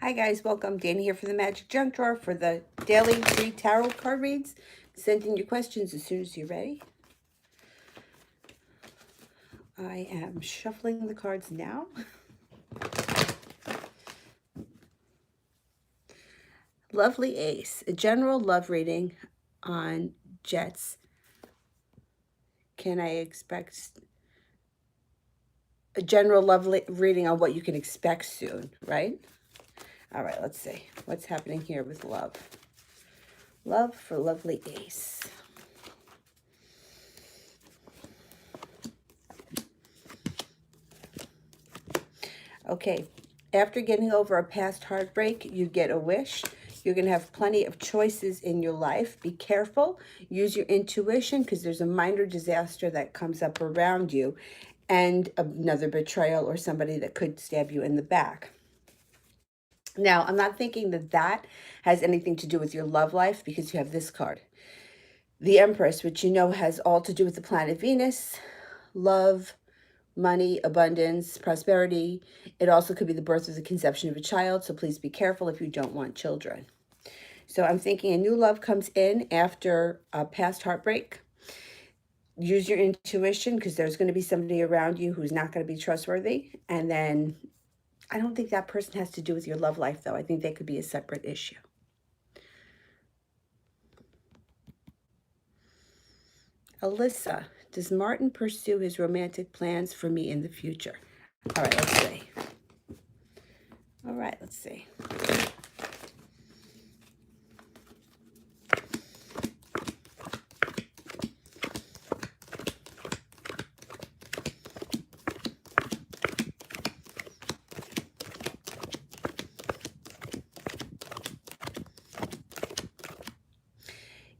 Hi guys, welcome. Dana here for the Magic Junk Drawer for the daily free tarot card reads. Send in your questions as soon as you're ready. I am shuffling the cards now. Lovely Ace, a general love reading on Jets. Can I expect a general love reading on what you can expect soon, right? All right, let's see what's happening here with love. Love for Lovely Ace. Okay, after getting over a past heartbreak, you get a wish. You're going to have plenty of choices in your life. Be careful. Use your intuition because there's a minor disaster that comes up around you and another betrayal or somebody that could stab you in the back. Now, I'm not thinking that that has anything to do with your love life because you have this card. The Empress, which you know has all to do with the planet Venus, love, money, abundance, prosperity. It also could be the birth or the conception of a child, so please be careful if you don't want children. So I'm thinking a new love comes in after a past heartbreak. Use your intuition because there's going to be somebody around you who's not going to be trustworthy. And then I don't think that person has to do with your love life, though. I think they could be a separate issue. Alyssa, does Martin pursue his romantic plans for me in the future? All right, let's see. All right, let's see.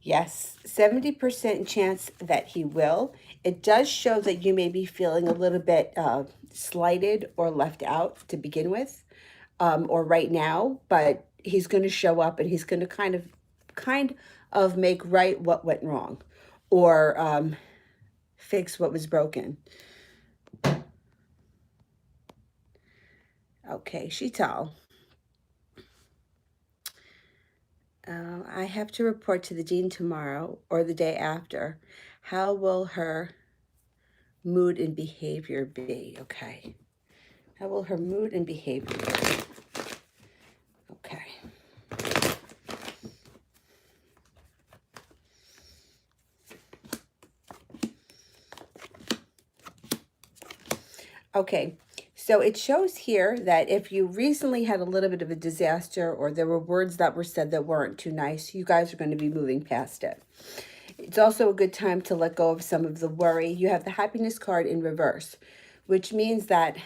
Yes, 70% chance that he will. It does show that you may be feeling a little bit slighted or left out to begin with, or right now, but he's going to show up and he's going to kind of make right what went wrong or fix what was broken. Okay, Shital. I have to report to the dean tomorrow or the day after. How will her mood and behavior be? Okay. How will her mood and behavior be? Okay. Okay. So it shows here that if you recently had a little bit of a disaster or there were words that were said that weren't too nice, you guys are going to be moving past it. It's also a good time to let go of some of the worry. You have the happiness card in reverse, which means that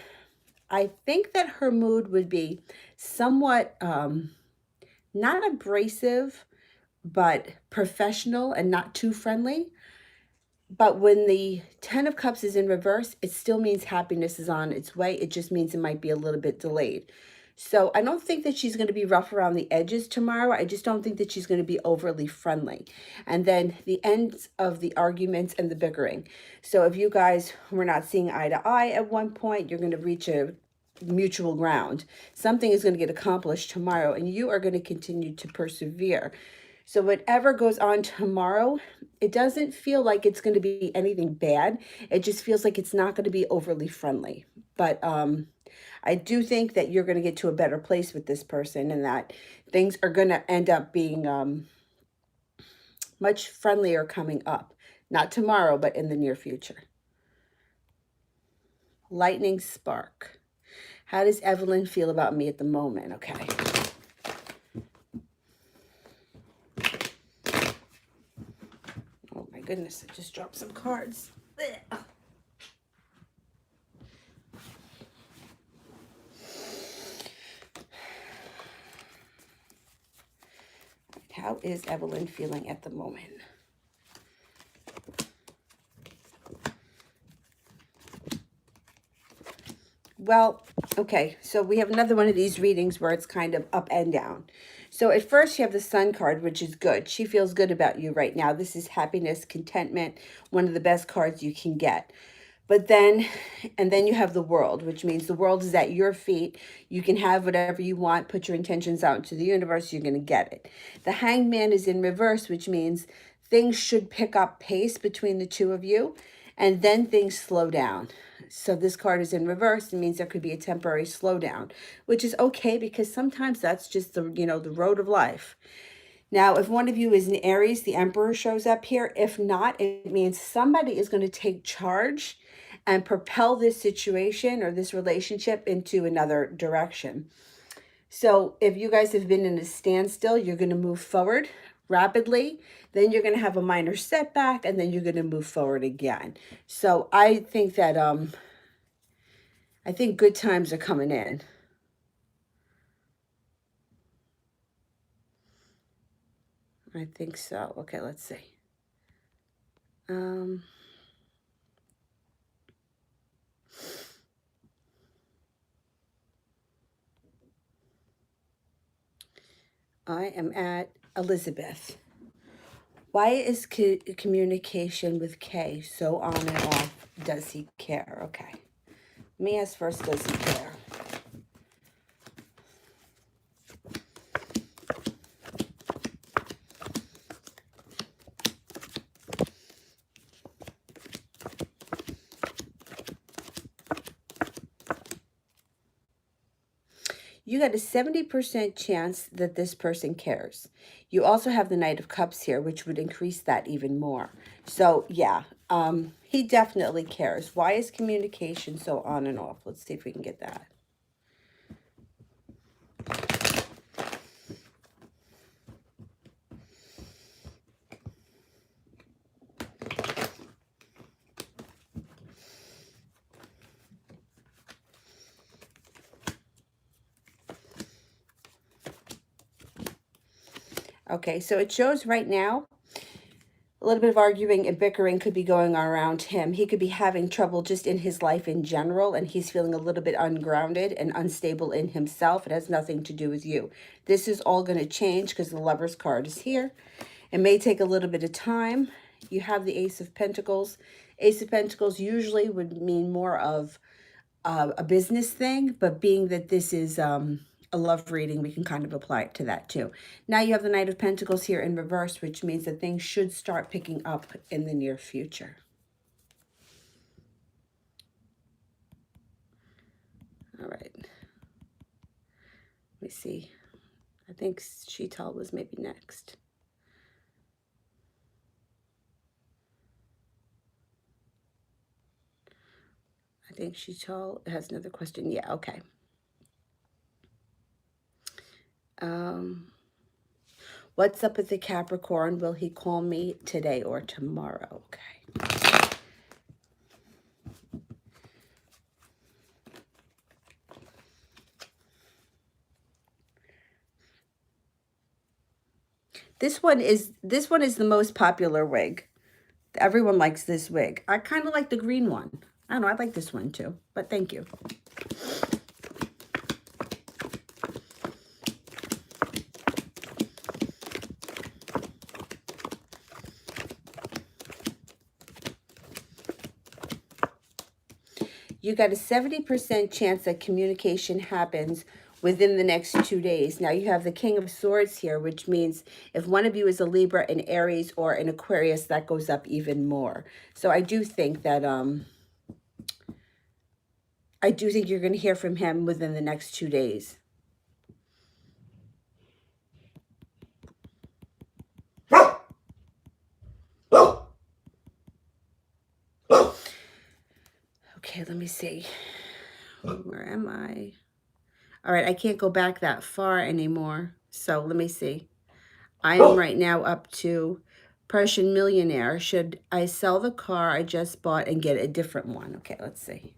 I think that her mood would be somewhat not abrasive, but professional and not too friendly. But when the 10 of Cups is in reverse, it still means happiness is on its way. It just means it might be a little bit delayed. So I don't think that she's going to be rough around the edges tomorrow. I just don't think that she's going to be overly friendly. And then the ends of the arguments and the bickering. So if you guys were not seeing eye to eye at one point, you're going to reach a mutual ground. Something is going to get accomplished tomorrow, and you are going to continue to persevere. So whatever goes on tomorrow, it doesn't feel like it's going to be anything bad. It just feels like it's not going to be overly friendly. But I do think that you're going to get to a better place with this person and that things are going to end up being much friendlier coming up. Not tomorrow, but in the near future. Lightning Spark. How does Evelyn feel about me at the moment? Okay. Oh my goodness, I just dropped some cards. Ugh. How is Evelyn feeling at the moment? Well, okay, so we have another one of these readings where it's kind of up and down. So at first you have the Sun card, which is good. She feels good about you right now. This is happiness, contentment, one of the best cards you can get. But then, and then you have the world, which means the world is at your feet. You can have whatever you want, put your intentions out into the universe, you're going to get it. The Hanged Man is in reverse, which means things should pick up pace between the two of you, and then things slow down. So this card is in reverse. It means there could be a temporary slowdown, which is okay because sometimes that's just the, the road of life. Now, if one of you is in Aries, the Emperor shows up here. If not, it means somebody is going to take charge and propel this situation or this relationship into another direction. So if you guys have been in a standstill, you're going to move forward rapidly. Then you're going to have a minor setback, and then you're going to move forward again. So I think that I think good times are coming in. I think so. Okay, let's see. I am at Elizabeth. Why is communication with K so on and off? Does he care? Okay. Let me ask first, does he care? You got a 70% chance that this person cares. You also have the Knight of Cups here, which would increase that even more. So, yeah, he definitely cares. Why is communication so on and off? Let's see if we can get that. Okay, so it shows right now a little bit of arguing and bickering could be going on around him. He could be having trouble just in his life in general, and he's feeling a little bit ungrounded and unstable in himself. It has nothing to do with you. This is all going to change because the Lover's card is here. It may take a little bit of time. You have the Ace of Pentacles. Ace of Pentacles usually would mean more of a business thing, but being that this is a love reading, we can kind of apply it to that too. Now you have the Knight of Pentacles here in reverse, which means that things should start picking up in the near future. All right. Let me see. I think Sheetal was maybe next. I think Sheetal has another question. Yeah, okay. What's up with the Capricorn? Will he call me today or tomorrow? Okay. This one is the most popular wig. Everyone likes this wig. I kind of like the green one. I don't know, I like this one too, but thank you. You got a 70% chance that communication happens within the next 2 days. Now you have the King of Swords here, which means if one of you is a Libra, an Aries, or an Aquarius, that goes up even more. So I do think that you're going to hear from him within the next 2 days. Okay, let me see. Where am I? All right, I can't go back that far anymore. So let me see. I am right now up to Prussian Millionaire. Should I sell the car I just bought and get a different one? Okay, let's see.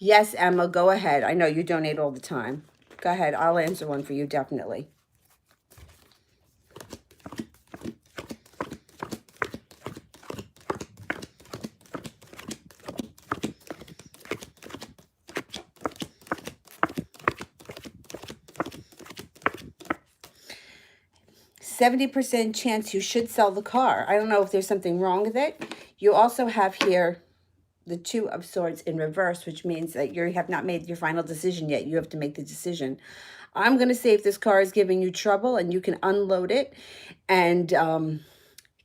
Yes, Emma, go ahead. I know you donate all the time. Go ahead. I'll answer one for you, definitely. 70% chance you should sell the car. I don't know if there's something wrong with it. You also have here the Two of Swords in reverse, which means that you have not made your final decision yet. You have to make the decision. I'm going to say if this car is giving you trouble and you can unload it and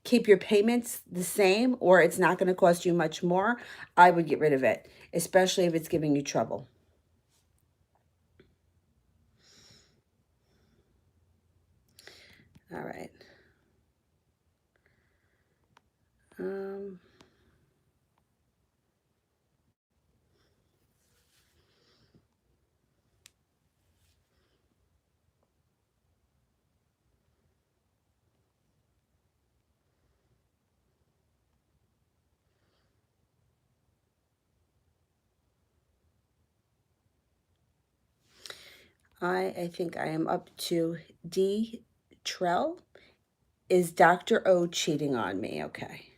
keep your payments the same, or it's not going to cost you much more, I would get rid of it, especially if it's giving you trouble. All right. I think I am up to D. Trell. Is Dr. O cheating on me? Okay.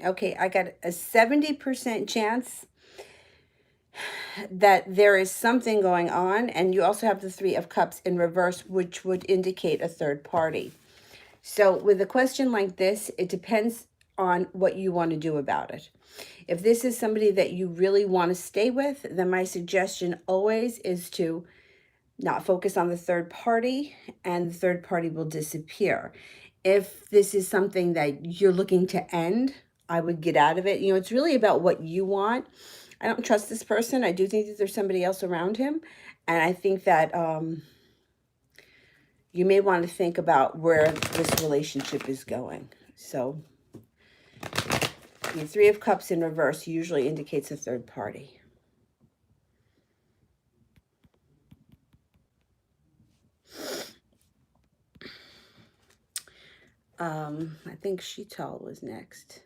Okay, I got a 70% chance that there is something going on, and you also have the Three of Cups in reverse, which would indicate a third party. So with a question like this, it depends on what you want to do about it. If this is somebody that you really want to stay with, then my suggestion always is to not focus on the third party, and the third party will disappear. If this is something that you're looking to end, I would get out of it. You know, it's really about what you want. I don't trust this person. I do think that there's somebody else around him. And I think that you may want to think about where this relationship is going. So the Three of Cups in reverse usually indicates a third party. I think Sheetal was next.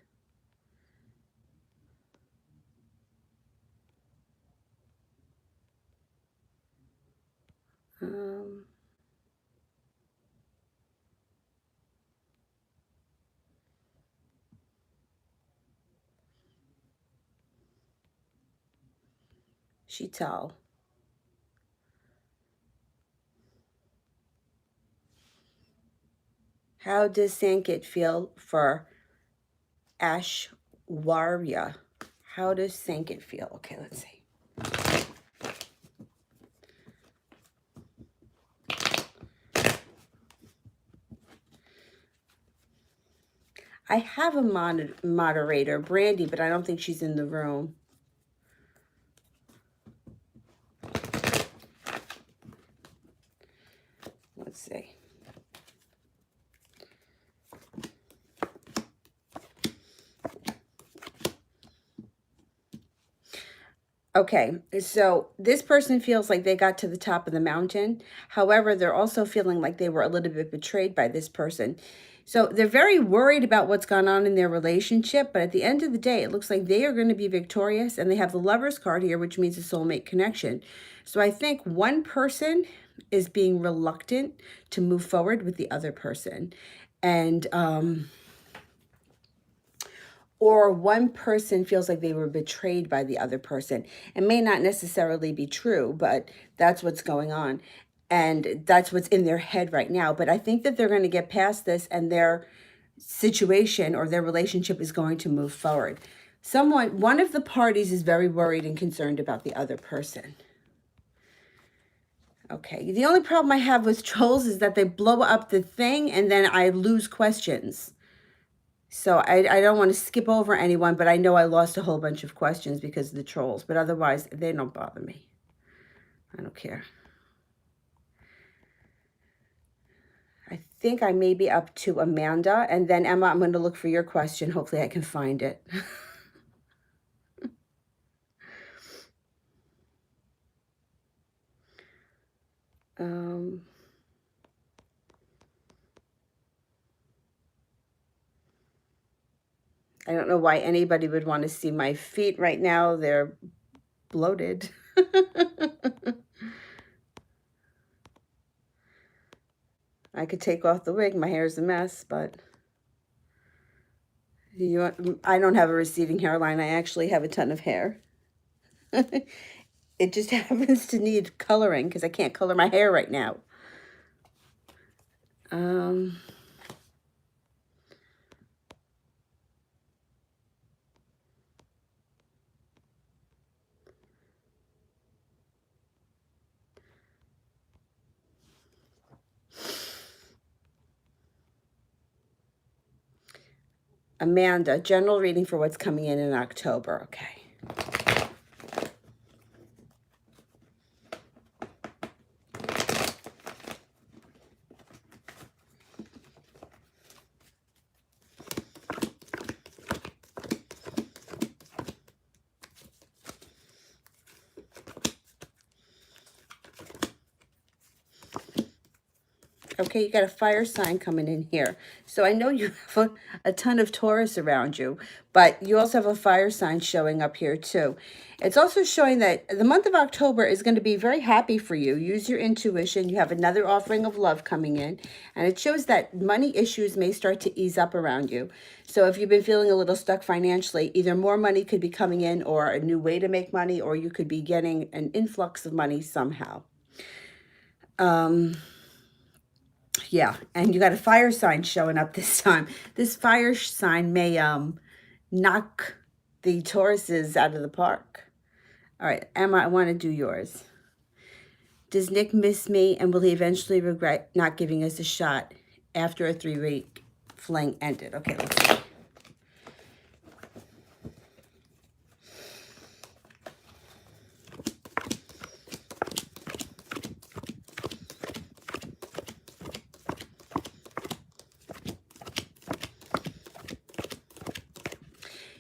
Sheetal. How does Sanket feel for Ashwarya? How does Sanket feel? Okay, let's see. I have a moderator, Brandy, but I don't think she's in the room. Let's see. Okay, so this person feels like they got to the top of the mountain. However, they're also feeling like they were a little bit betrayed by this person. So they're very worried about what's gone on in their relationship, but at the end of the day, it looks like they are going to be victorious, and they have the Lover's card here, which means a soulmate connection. So I think one person is being reluctant to move forward with the other person. And or one person feels like they were betrayed by the other person. It may not necessarily be true, but that's what's going on. And that's what's in their head right now. But I think that they're going to get past this, and their situation or their relationship is going to move forward. One of the parties is very worried and concerned about the other person. Okay, the only problem I have with trolls is that they blow up the thing and then I lose questions. So I don't want to skip over anyone, but I know I lost a whole bunch of questions because of the trolls. But otherwise, they don't bother me. I don't care. I think I may be up to Amanda. And then, Emma, I'm going to look for your question. Hopefully I can find it. I don't know why anybody would want to see my feet right now. They're bloated. I could take off the wig. My hair's a mess, but I don't have a receding hairline. I actually have a ton of hair. It just happens to need coloring because I can't color my hair right now. Um, Amanda, general reading for what's coming in October. Okay. Okay, you got a fire sign coming in here. So I know you have a ton of Taurus around you, but you also have a fire sign showing up here too. It's also showing that the month of October is going to be very happy for you. Use your intuition. You have another offering of love coming in, and it shows that money issues may start to ease up around you. So if you've been feeling a little stuck financially, either more money could be coming in or a new way to make money, or you could be getting an influx of money somehow. Yeah, and you got a fire sign showing up this time. This fire sign may knock the Tauruses out of the park. All right, Emma, I want to do yours. Does Nick miss me, and will he eventually regret not giving us a shot after a 3-week fling ended? Okay, let's see.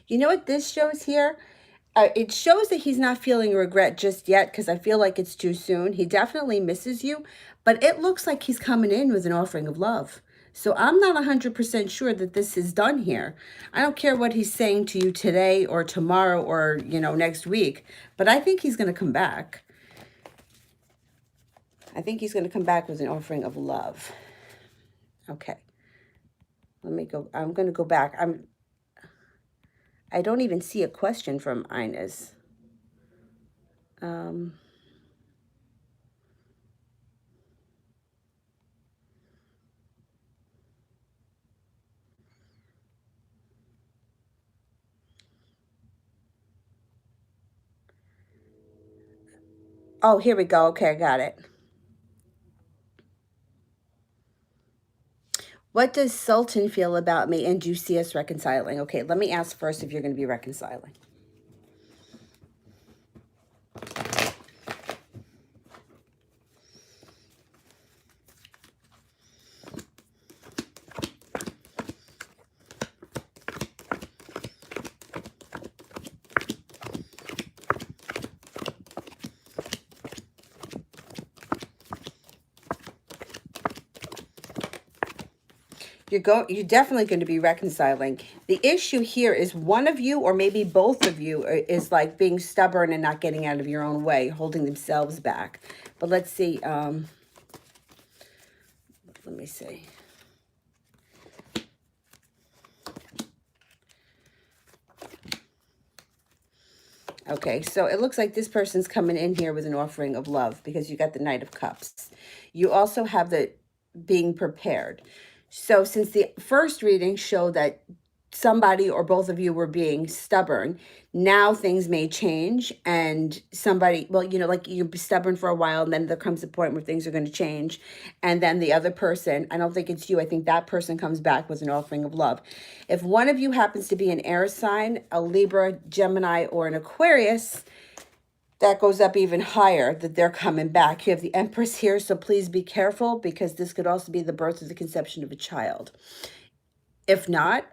You know what this shows here? It shows that he's not feeling regret just yet because I feel like it's too soon. He definitely misses you, but it looks like he's coming in with an offering of love. So I'm not 100% sure that this is done here. I don't care what he's saying to you today or tomorrow or, next week, but I think he's going to come back. I think he's going to come back with an offering of love. Okay. Let me go. I'm going to go back. I don't even see a question from Inez. Oh, here we go. Okay, I got it. What does Sultan feel about me, and do you see us reconciling? Okay, let me ask first if you're going to be reconciling. You're definitely going to be reconciling. The issue here is one of you, or maybe both of you, is like being stubborn and not getting out of your own way, holding themselves back. But let's see. Let me see. Okay, so it looks like this person's coming in here with an offering of love because you got the Knight of Cups. You also have the being prepared. So since the first reading showed that somebody or both of you were being stubborn, now things may change and somebody, well, like you're stubborn for a while and then there comes a point where things are going to change. And then the other person, I don't think it's you, I think that person comes back with an offering of love. If one of you happens to be an air sign, a Libra, Gemini, or an Aquarius, that goes up even higher, that they're coming back. You have the Empress here, so please be careful because this could also be the birth or the conception of a child. If not,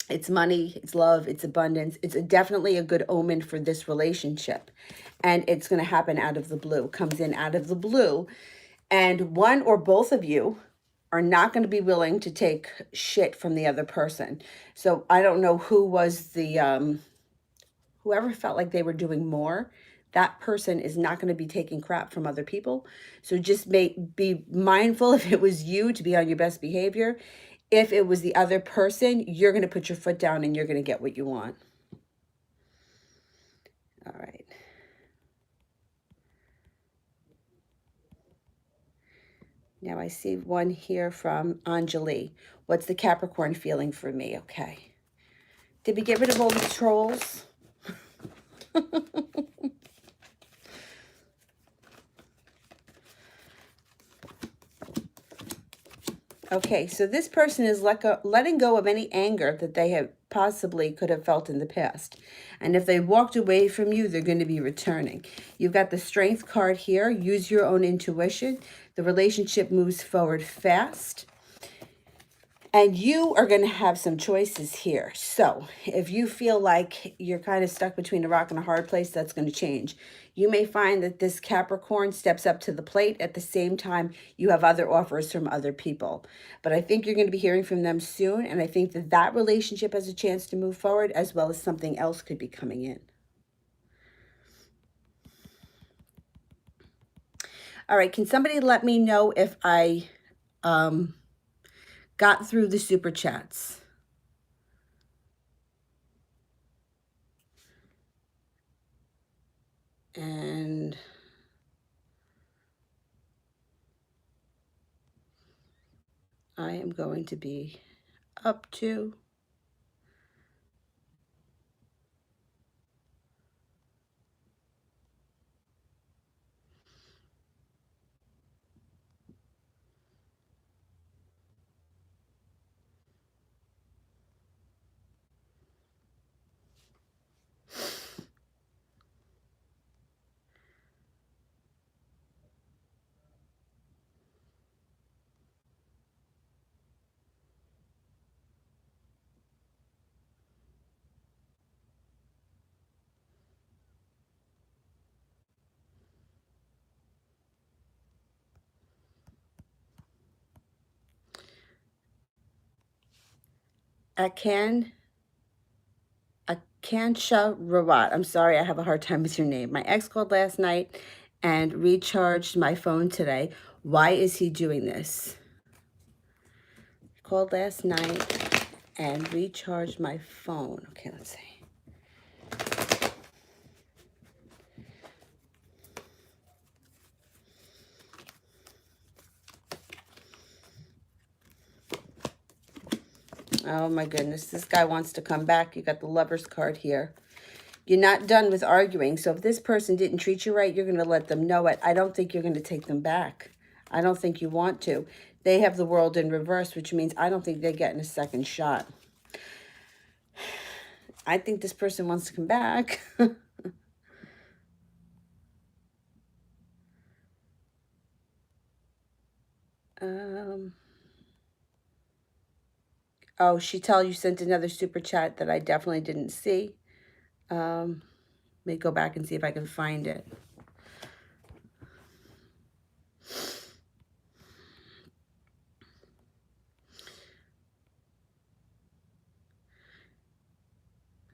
it's money, it's love, it's abundance. It's definitely a good omen for this relationship. And it's going to happen out of the blue, comes in out of the blue. And one or both of you are not going to be willing to take shit from the other person. So I don't know who was the, whoever felt like they were doing more, that person is not going to be taking crap from other people. So just be mindful if it was you to be on your best behavior. If it was the other person, you're going to put your foot down and you're going to get what you want. All right. Now I see one here from Anjali. What's the Capricorn feeling for me? Okay. Did we get rid of all the trolls? Okay, so this person is letting go of any anger that they have possibly could have felt in the past. And if they walked away from you, they're going to be returning. You've got the Strength card here. Use your own intuition. The relationship moves forward fast. And you are going to have some choices here. So if you feel like you're kind of stuck between a rock and a hard place, that's going to change. You may find that this Capricorn steps up to the plate. At the same time, you have other offers from other people. But I think you're going to be hearing from them soon. And I think that that relationship has a chance to move forward, as well as something else could be coming in. All right. Can somebody let me know if I got through the super chats? And I am going to be up to Akansha Rawat. I'm sorry, I have a hard time with your name. My ex called last night and recharged my phone today. Why is he doing this? Called last night and recharged my phone. Okay, let's see. Oh my goodness, this guy wants to come back. You got the Lover's card here. You're not done with arguing. So if this person didn't treat you right, you're going to let them know it. I don't think you're going to take them back. I don't think you want to. They have the world in reverse, which means I don't think they're getting a second shot. I think this person wants to come back. Oh, you sent another super chat that I definitely didn't see. Let me go back and see if I can find it.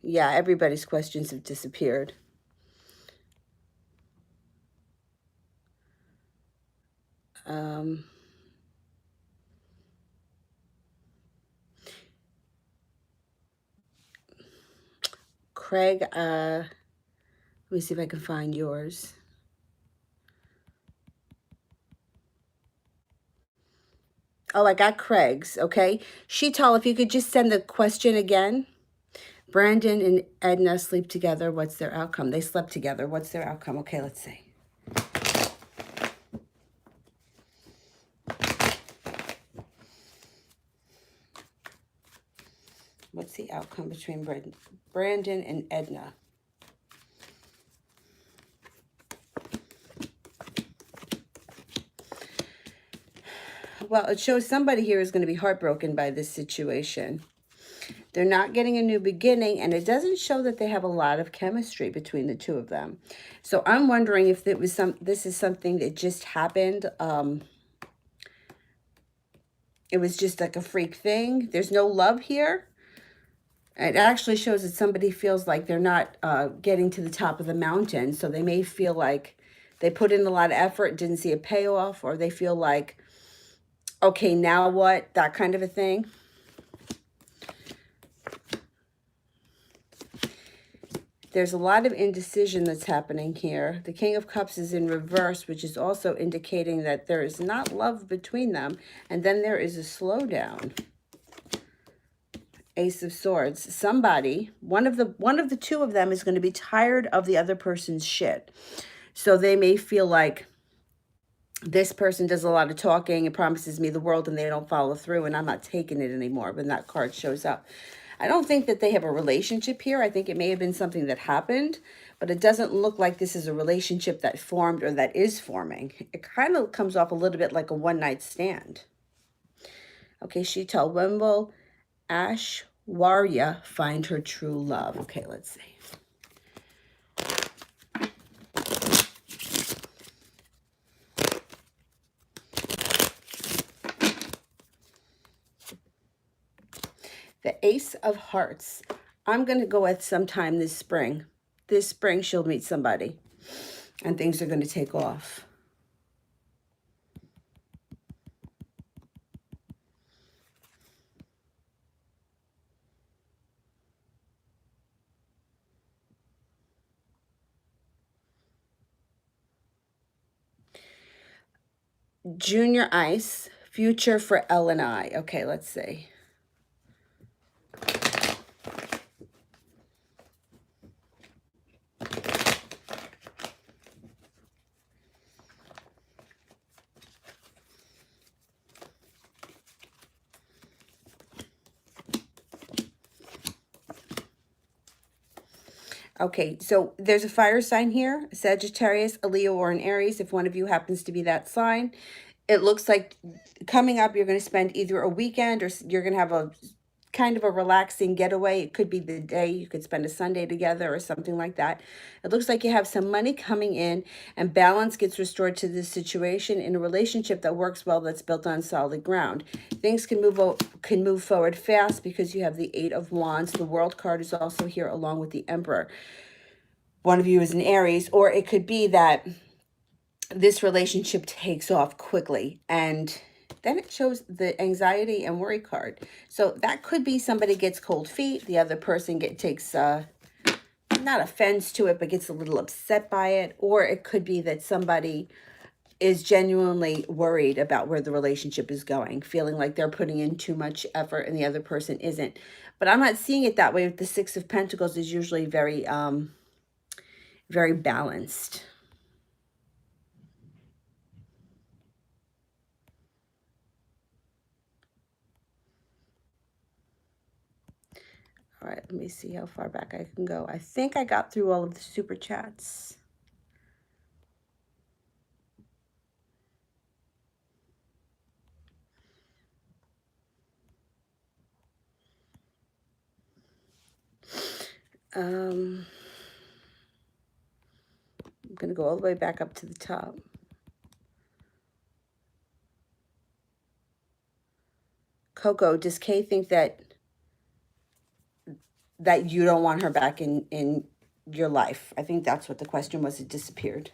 Yeah, everybody's questions have disappeared. Craig, let me see if I can find yours. Oh, I got Craig's, okay? Sheetal, if you could just send the question again. Brandon and Edna sleep together. What's their outcome? They slept together. What's their outcome? Okay, let's see. What's the outcome between Brandon and Edna? Well, it shows somebody here is going to be heartbroken by this situation. They're not getting a new beginning, and it doesn't show that they have a lot of chemistry between the two of them. So I'm wondering if this is something that just happened. It was just like a freak thing. There's no love here. It actually shows that somebody feels like they're not getting to the top of the mountain. So they may feel like they put in a lot of effort, didn't see a payoff, or they feel like, okay, now what? That kind of a thing. There's a lot of indecision that's happening here. The King of Cups is in reverse, which is also indicating that there is not love between them. And then there is a slowdown. Ace of Swords. Somebody, one of the two of them is going to be tired of the other person's shit. So they may feel like this person does a lot of talking and promises me the world and they don't follow through and I'm not taking it anymore when that card shows up. I don't think that they have a relationship here. I think it may have been something that happened, but it doesn't look like this is a relationship that formed or that is forming. It kind of comes off a little bit like a one-night stand. Okay, Sheetal, when will Aishwarya find her true love? Okay, let's see. The Ace of Hearts. I'm going to go with sometime this spring. This spring, she'll meet somebody. And things are going to take off. Junior Ice. Future for L and I. Okay, let's see. Okay, so there's a fire sign here, Sagittarius, a Leo, or an Aries, if one of you happens to be that sign. It looks like coming up, you're going to spend either a weekend or you're going to have a kind of a relaxing getaway. It could be the day. You could spend a Sunday together or something like that. It looks like you have some money coming in and balance gets restored to this situation in a relationship that works well, that's built on solid ground. Things can move forward fast because you have the Eight of Wands. The World card is also here along with the Emperor. One of you is an Aries, or it could be that this relationship takes off quickly, and then it shows the anxiety and worry card. So that could be somebody gets cold feet, the other person takes not offense to it, but gets a little upset by it, or it could be that somebody is genuinely worried about where the relationship is going, feeling like they're putting in too much effort and the other person isn't. But I'm not seeing it that way. The Six of Pentacles is usually very very balanced. All right, let me see how far back I can go. I think I got through all of the super chats. I'm going to go all the way back up to the top. Coco, does Kay think that you don't want her back in your life? I think that's what the question was. It disappeared.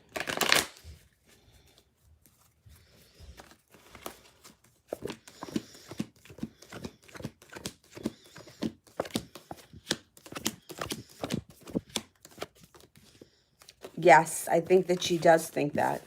Yes, I think that she does think that.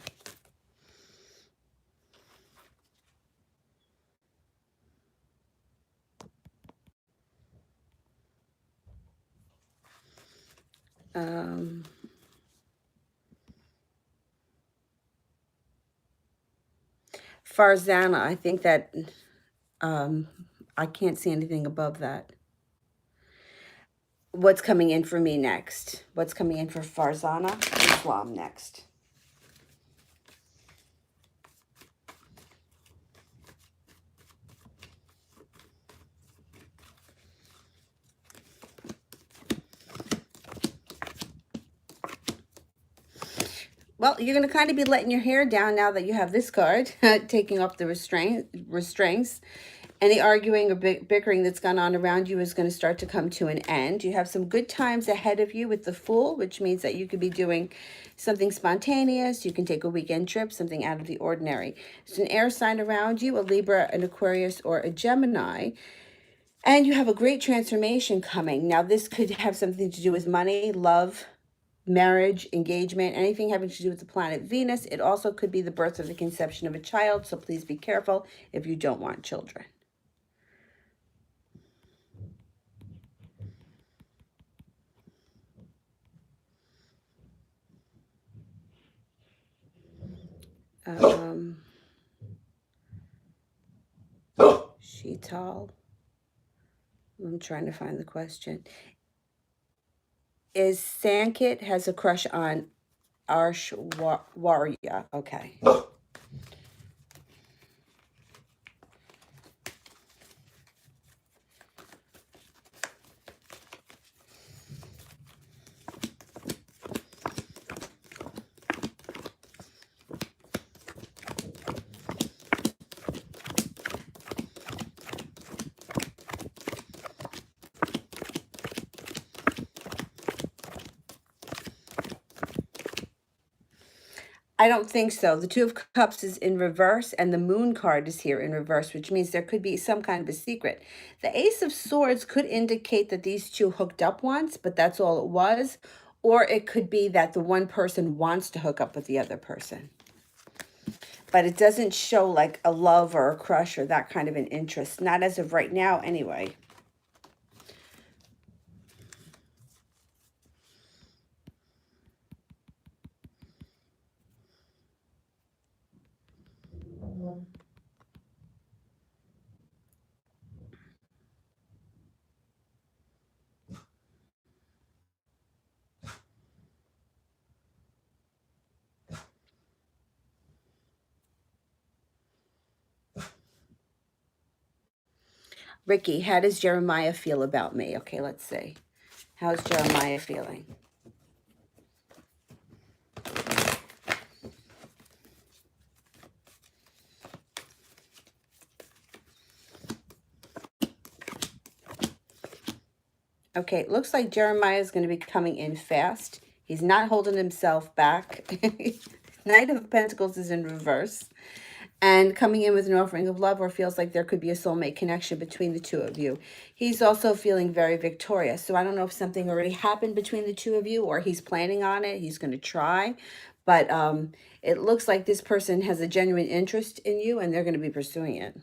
Farzana, I think that I can't see anything above that. What's coming in for me next? What's coming in for Farzana? Islam next. Well, you're going to kind of be letting your hair down now that you have this card, taking off the restraints. Any arguing or bickering that's gone on around you is going to start to come to an end. You have some good times ahead of you with the Fool, which means that you could be doing something spontaneous. You can take a weekend trip, something out of the ordinary. It's an air sign around you, a Libra, an Aquarius, or a Gemini. And you have a great transformation coming. Now, this could have something to do with money, love, marriage, engagement, anything having to do with the planet Venus. It also could be the birth or the conception of a child, so please be careful if you don't want children. Sheetal. I'm trying to find the question. Is Sankit has a crush on Arshwarya? Okay. I don't think so. The Two of Cups is in reverse, and the Moon card is here in reverse, which means there could be some kind of a secret. The Ace of Swords could indicate that these two hooked up once, but that's all it was. Or it could be that the one person wants to hook up with the other person. But it doesn't show like a love or a crush or that kind of an interest. Not as of right now, anyway. Ricky, how does Jeremiah feel about me? Okay, let's see. How's Jeremiah feeling? Okay, it looks like Jeremiah is going to be coming in fast. He's not holding himself back. Knight of Pentacles is in reverse. And coming in with an offering of love, or feels like there could be a soulmate connection between the two of you. He's also feeling very victorious. So I don't know if something already happened between the two of you, or he's planning on it. He's going to try. But it looks like this person has a genuine interest in you, and they're going to be pursuing it.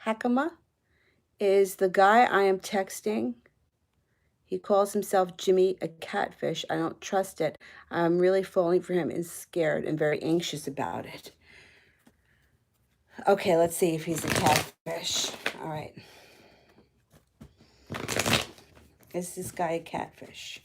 Hakama is the guy I am texting. He calls himself Jimmy a catfish. I don't trust it. I'm really falling for him and scared and very anxious about it. Okay, let's see if he's a catfish. All right. Is this guy a catfish?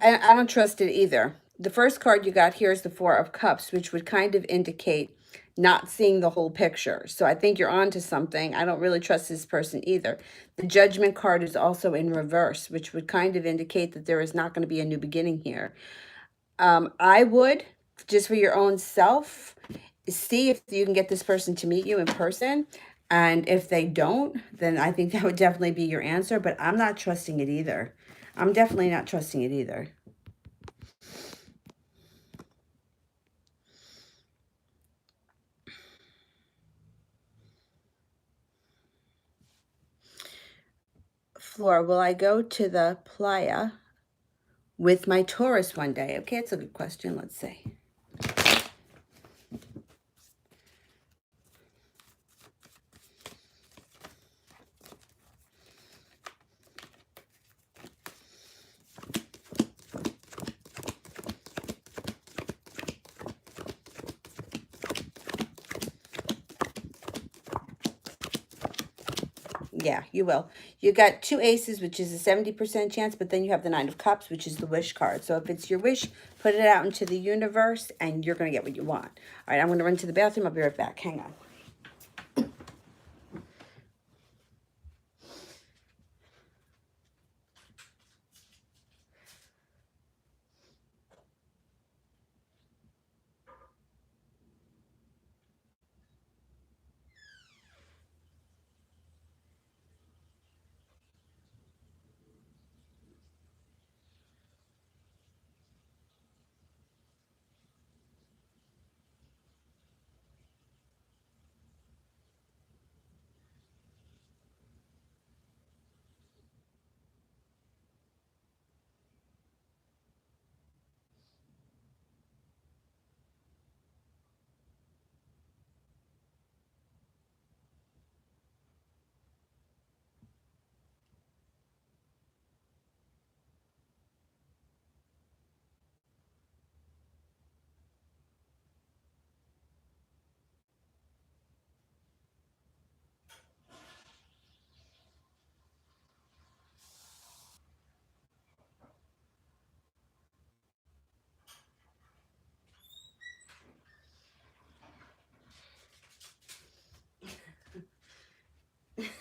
I don't trust it either. The first card you got here is the Four of Cups, which would kind of indicate not seeing the whole picture. So I think you're onto something. I don't really trust this person either. The Judgment card is also in reverse, which would kind of indicate that there is not going to be a new beginning here. I would, just for your own self, see if you can get this person to meet you in person. And if they don't, then I think that would definitely be your answer. But I'm not trusting it either. I'm definitely not trusting it either. Flora, will I go to the playa with my Taurus one day? Okay, it's a good question. Let's see. Yeah, you will. You got two aces, which is a 70% chance, but then you have the Nine of Cups, which is the wish card. So if it's your wish, put it out into the universe, and you're going to get what you want. All right, I'm going to run to the bathroom. I'll be right back. Hang on.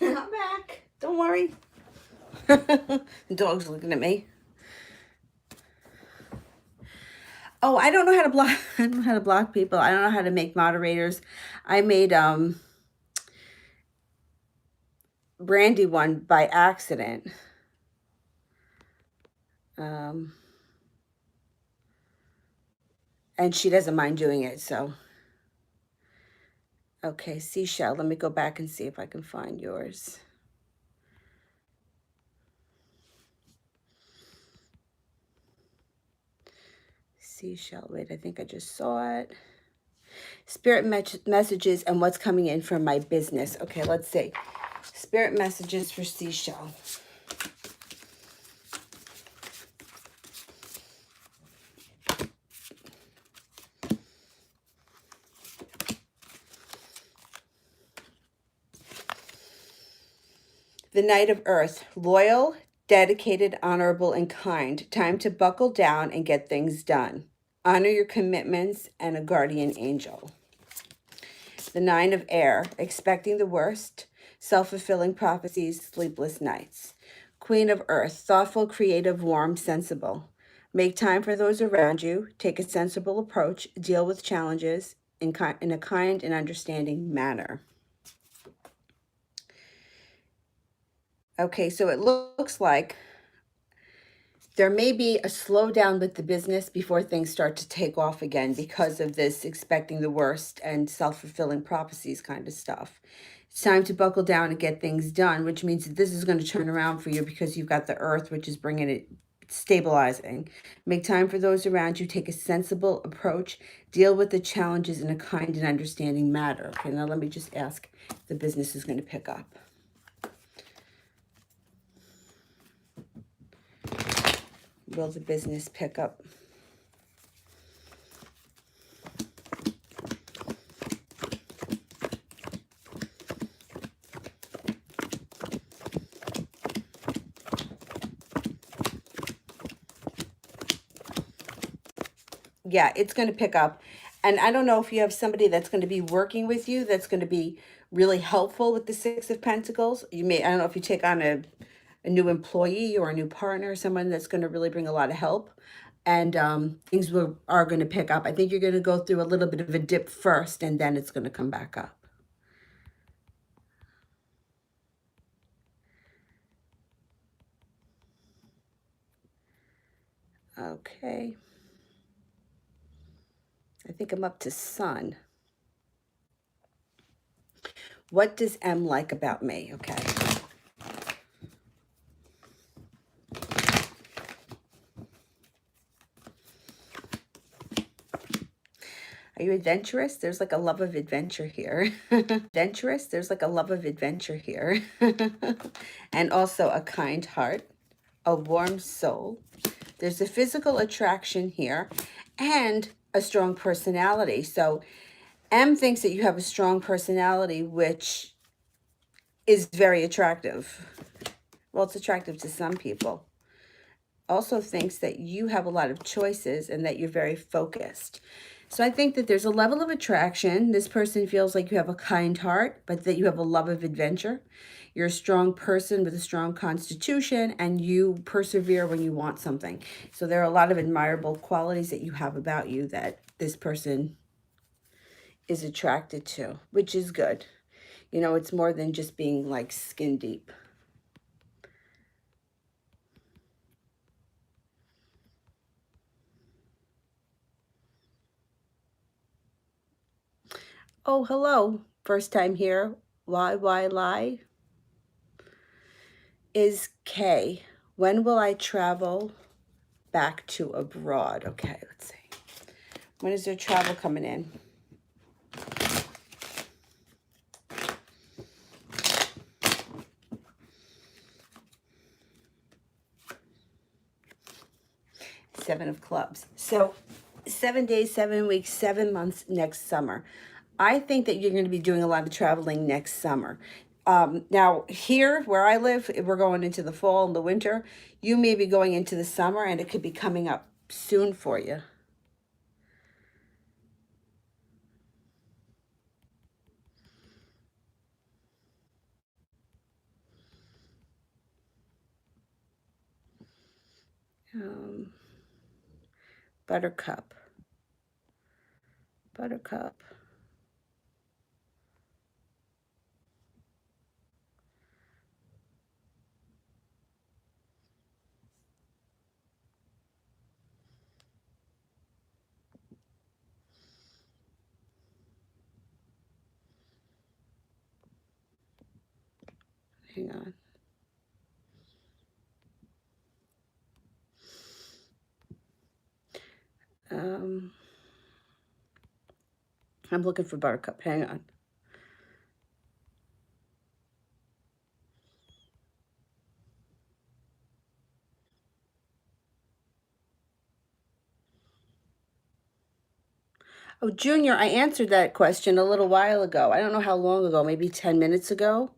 I'm back. Don't worry. The dog's looking at me. Oh, I don't know how to block. I don't know how to block people. I don't know how to make moderators. I made Brandy one by accident. Um, and she doesn't mind doing it. So, okay, Seashell. Let me go back and see if I can find yours. Seashell. Wait, I think I just saw it. Spirit messages and what's coming in from my business. Okay, let's see. Spirit messages for Seashell. The Knight of Earth. Loyal, dedicated, honorable, and kind. Time to buckle down and get things done. Honor your commitments and a guardian angel. The Nine of Air. Expecting the worst. Self-fulfilling prophecies, sleepless nights. Queen of Earth. Thoughtful, creative, warm, sensible. Make time for those around you. Take a sensible approach. Deal with challenges in a kind and understanding manner. Okay, so it looks like there may be a slowdown with the business before things start to take off again because of this expecting the worst and self-fulfilling prophecies kind of stuff. It's time to buckle down and get things done, which means that this is going to turn around for you because you've got the earth, which is bringing it stabilizing. Make time for those around you. Take a sensible approach. Deal with the challenges in a kind and understanding manner. Okay, now let me just ask if the business is going to pick up. Will the business pick up? Yeah, it's going to pick up. And I don't know if you have somebody that's going to be working with you that's going to be really helpful with the Six of Pentacles. You may, I don't know if you take on a new employee or a new partner, someone that's going to really bring a lot of help. And things are going to pick up. I think you're going to go through a little bit of a dip first, and then it's going to come back up. Okay. I think I'm up to Sun. What does M like about me? Okay. Are you adventurous? There's like a love of adventure here. Adventurous? There's like a love of adventure here. And also a kind heart, a warm soul. There's a physical attraction here and a strong personality. So M thinks that you have a strong personality, which is very attractive. Well, it's attractive to some people. Also thinks that you have a lot of choices and that you're very focused. So I think that there's a level of attraction. This person feels like you have a kind heart, but that you have a love of adventure. You're a strong person with a strong constitution, and you persevere when you want something. So there are a lot of admirable qualities that you have about you that this person is attracted to, which is good. You know, it's more than just being like skin deep. Oh, hello. First time here. Why lie? Is K. When will I travel back to abroad? Okay, let's see. When is there travel coming in? Seven of clubs. So 7 days, 7 weeks, 7 months next summer. I think that you're going to be doing a lot of traveling next summer. Now, here where I live, we're going into the fall and the winter. You may be going into the summer, and it could be coming up soon for you. Buttercup. Buttercup. Hang on. I'm looking for Buttercup. Hang on. Oh, Junior, I answered that question a little while ago. I don't know how long ago, maybe 10 minutes ago.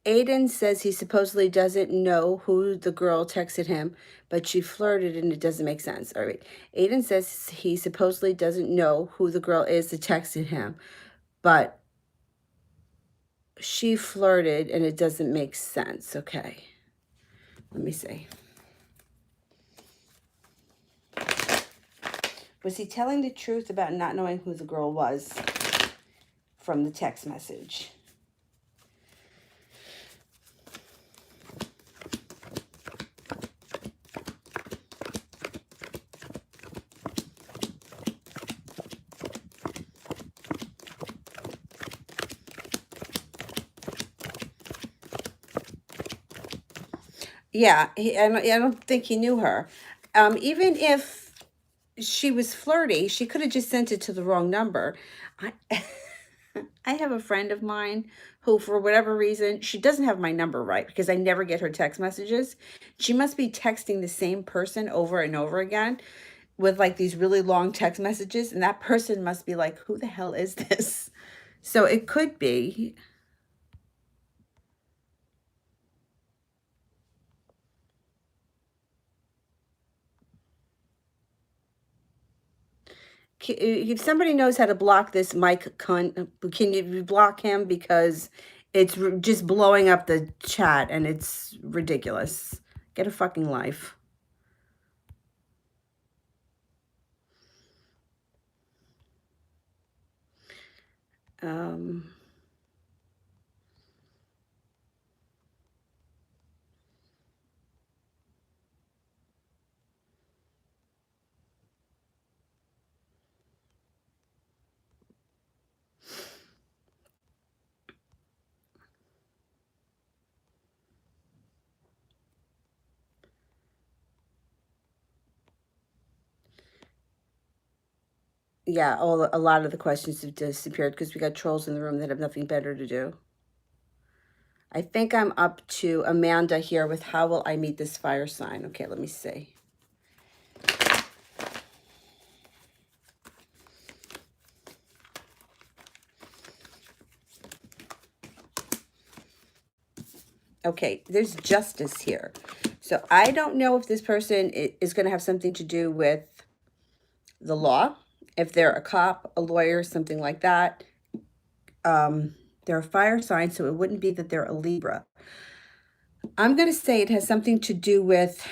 Aiden says he supposedly doesn't know who the girl texted him, but she flirted and it doesn't make sense. All right. Aiden says he supposedly doesn't know who the girl is that texted him, but she flirted and it doesn't make sense. Okay. Let me see. Was he telling the truth about not knowing who the girl was from the text message? Yeah, I don't think he knew her. Even if she was flirty, she could have just sent it to the wrong number. I, I have a friend of mine who, for whatever reason, she doesn't have my number right because I never get her text messages. She must be texting the same person over and over again with like these really long text messages, and that person must be like, who the hell is this? So it could be. If somebody knows how to block this Mike cunt, can you block him because it's just blowing up the chat and it's ridiculous. Get a fucking life. Um, yeah, a lot of the questions have disappeared because we got trolls in the room that have nothing better to do. I think I'm up to Amanda here with how will I meet this fire sign? Okay, let me see. Okay, there's justice here. So I don't know if this person is going to have something to do with the law, if they're a cop, a lawyer, something like that. They're a fire sign, so it wouldn't be that they're a Libra. I'm going to say it has something to do with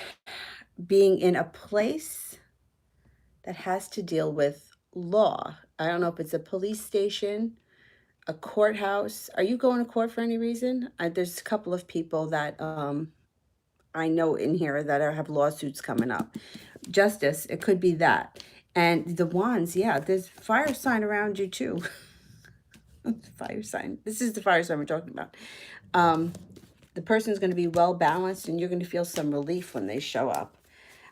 being in a place that has to deal with law. I don't know if it's a police station, a courthouse. Are you going to court for any reason? There's a couple of people that I know in here that have lawsuits coming up. Justice, it could be that. And the wands, yeah, there's fire sign around you too. Fire sign. This is the fire sign we're talking about. The person's going to be well balanced and you're going to feel some relief when they show up.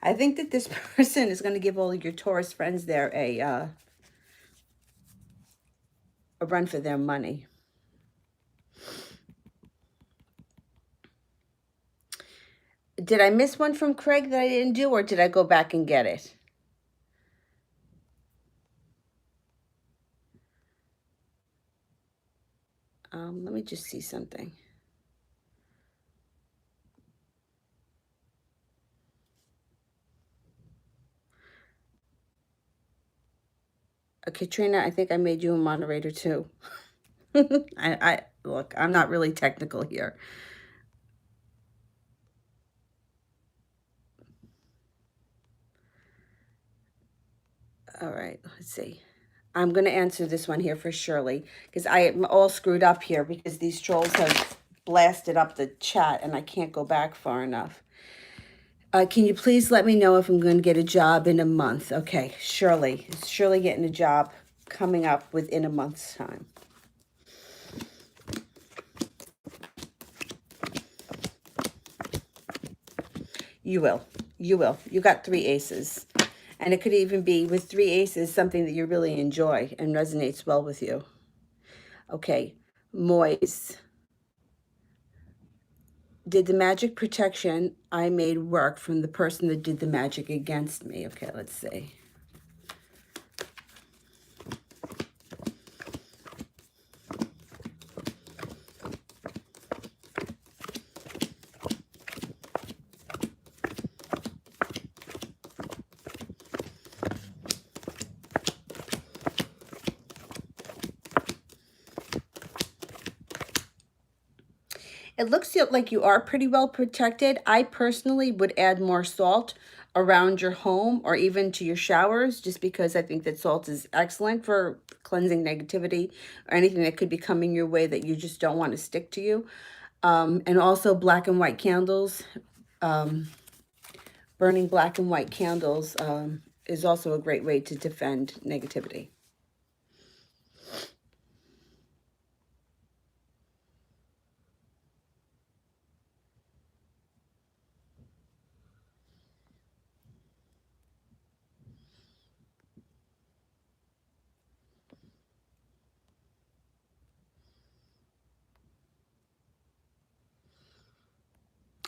I think that this person is going to give all of your Taurus friends there a run for their money. Did I miss one from Craig that I didn't do, or did I go back and get it? Let me just see something. Katrina, I think I made you a moderator too. I look, I'm not really technical here. All right, let's see. I'm going to answer this one here for Shirley because I am all screwed up here because these trolls have blasted up the chat and I can't go back far enough. Can you please let me know if I'm going to get a job in a month? Okay, Shirley. Is Shirley getting a job coming up within a month's time? You will. You will. You got 3 aces. And it could even be with 3 aces, something that you really enjoy and resonates well with you. Okay, Moise. Did the magic protection I made work from the person that did the magic against me? Okay, let's see. It looks like you are pretty well protected. I personally would add more salt around your home or even to your showers, just because I think that salt is excellent for cleansing negativity or anything that could be coming your way that you just don't want to stick to you. And also black and white candles. Burning black and white candles is also a great way to defend negativity.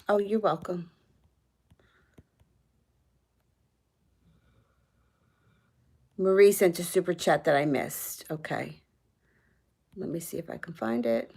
Oh, you're welcome. Marie sent a super chat that I missed. Okay. Let me see if I can find it.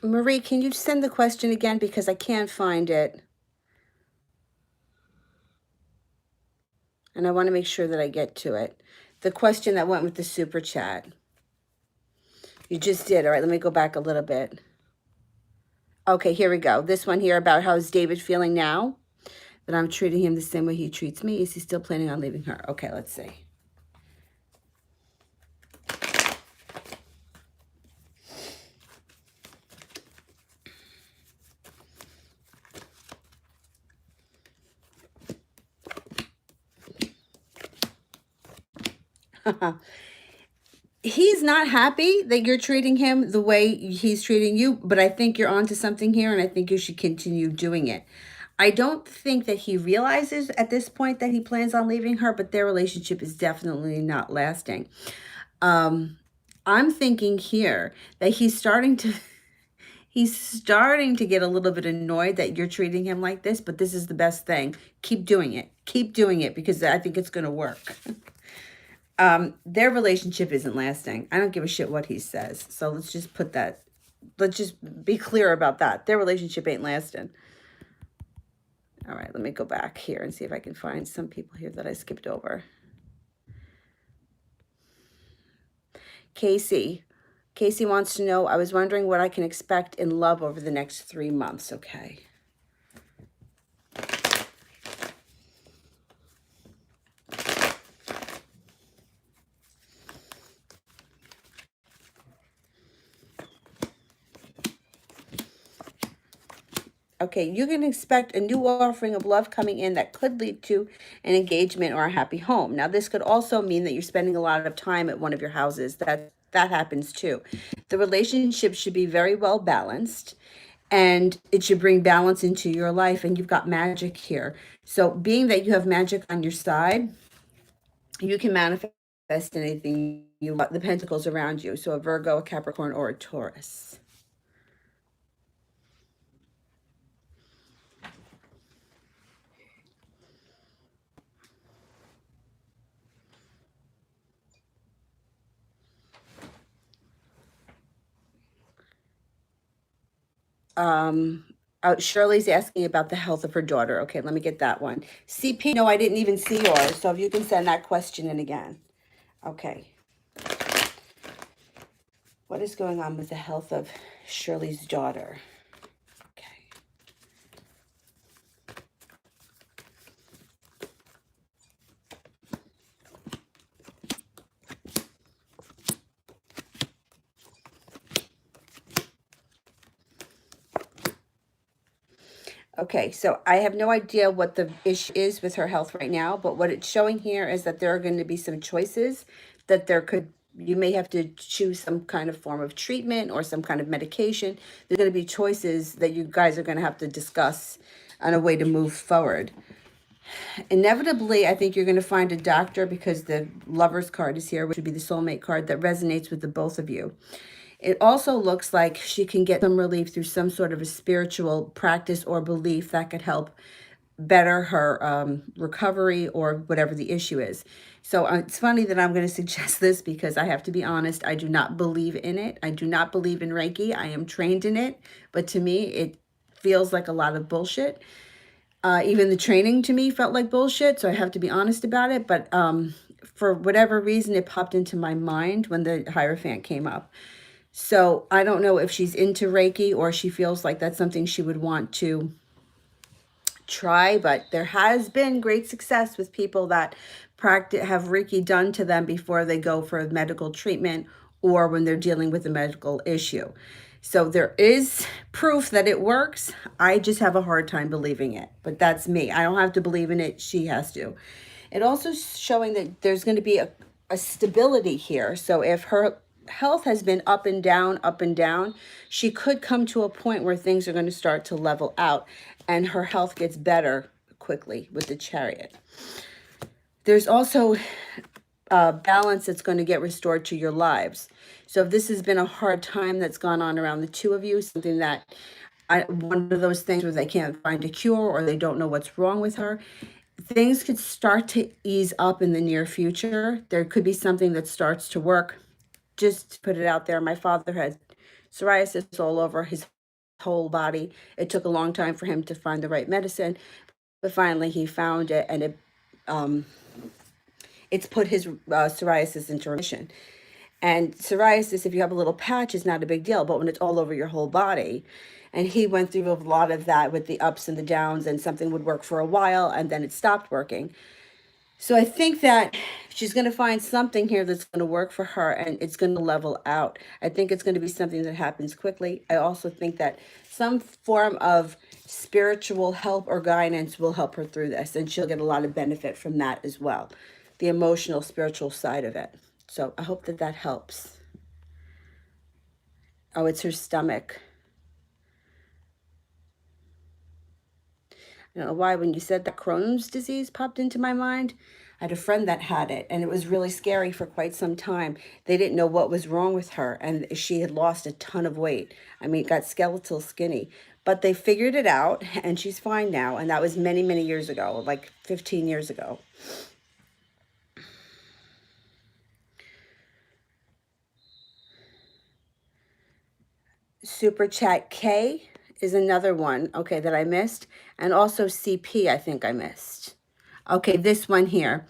Marie, can you send the question again because I can't find it? And I want to make sure that I get to it. The question that went with the super chat. You just did. All right, let me go back a little bit. Okay, here we go. This one here about how is David feeling now? That I'm treating him the same way he treats me. Is he still planning on leaving her? Okay, let's see. he's not happy that you're treating him the way he's treating you, but I think you're onto something here, and I think you should continue doing it. I don't think that he realizes at this point that he plans on leaving her, but their relationship is definitely not lasting. Um, I'm thinking here that he's starting to get a little bit annoyed that you're treating him like this, but this is the best thing. Keep doing it. Keep doing it because I think it's going to work. Their relationship isn't lasting. I don't give a shit what he says. So let's just be clear about that. Their relationship ain't lasting. All right, let me go back here and see if I can find some people here that I skipped over. Casey. Casey wants to know, I was wondering what I can expect in love over the next 3 months. Okay. Okay, you can expect a new offering of love coming in that could lead to an engagement or a happy home. Now, this could also mean that you're spending a lot of time at one of your houses. That happens too. The relationship should be very well balanced, and it should bring balance into your life, and you've got magic here. So, being that you have magic on your side, you can manifest anything you want, the pentacles around you. So, a Virgo, a Capricorn, or a Taurus. Shirley's asking about the health of her daughter. Okay, let me get that one. CP, no, I didn't even see yours. So if you can send that question in again. Okay. What is going on with the health of Shirley's daughter? Okay. Okay, so I have no idea what the issue is with her health right now, but what it's showing here is that there are going to be some choices that you may have to choose some kind of form of treatment or some kind of medication. There's going to be choices that you guys are going to have to discuss on a way to move forward. Inevitably, I think you're going to find a doctor because the Lover's card is here, which would be the soulmate card that resonates with the both of you. It also looks like she can get some relief through some sort of a spiritual practice or belief that could help better her recovery or whatever the issue is. So it's funny that I'm going to suggest this because I have to be honest, I do not believe in it. I do not believe in Reiki. I am trained in it, but to me, it feels like a lot of bullshit. Even the training to me felt like bullshit, so I have to be honest about it. But for whatever reason, it popped into my mind when the Hierophant came up. So I don't know if she's into Reiki or she feels like that's something she would want to try, but there has been great success with people that have Reiki done to them before they go for medical treatment or when they're dealing with a medical issue. So there is proof that it works. I just have a hard time believing it, but that's me. I don't have to believe in it. She has to. It also is showing that there's going to be a stability here. So if her health has been up and down, she could come to a point where things are going to start to level out and her health gets better quickly with the Chariot. There's also balance that's going to get restored to your lives. So if this has been a hard time that's gone on around the two of you, something that one of those things where they can't find a cure or they don't know what's wrong with her, things could start to ease up in the near future. There could be something that starts to work. Just to put it out there, my father had psoriasis all over his whole body. It took a long time for him to find the right medicine, but finally he found it, and it's put his psoriasis into remission. And psoriasis, if you have a little patch, is not a big deal, but when it's all over your whole body, and he went through a lot of that with the ups and the downs, and something would work for a while, and then it stopped working. So I think that she's going to find something here that's going to work for her and it's going to level out. I think it's going to be something that happens quickly. I also think that some form of spiritual help or guidance will help her through this, and she'll get a lot of benefit from that as well. The emotional, spiritual side of it. So I hope that that helps. Oh, it's her stomach. I don't know why when you said that Crohn's disease popped into my mind. I had a friend that had it, and it was really scary for quite some time. They didn't know what was wrong with her, and she had lost a ton of weight. I mean, got skeletal skinny. But they figured it out, and she's fine now. And that was many, many years ago, like 15 years ago. Super Chat K is another one, okay, that I missed. And also CP, I think I missed. Okay, this one here,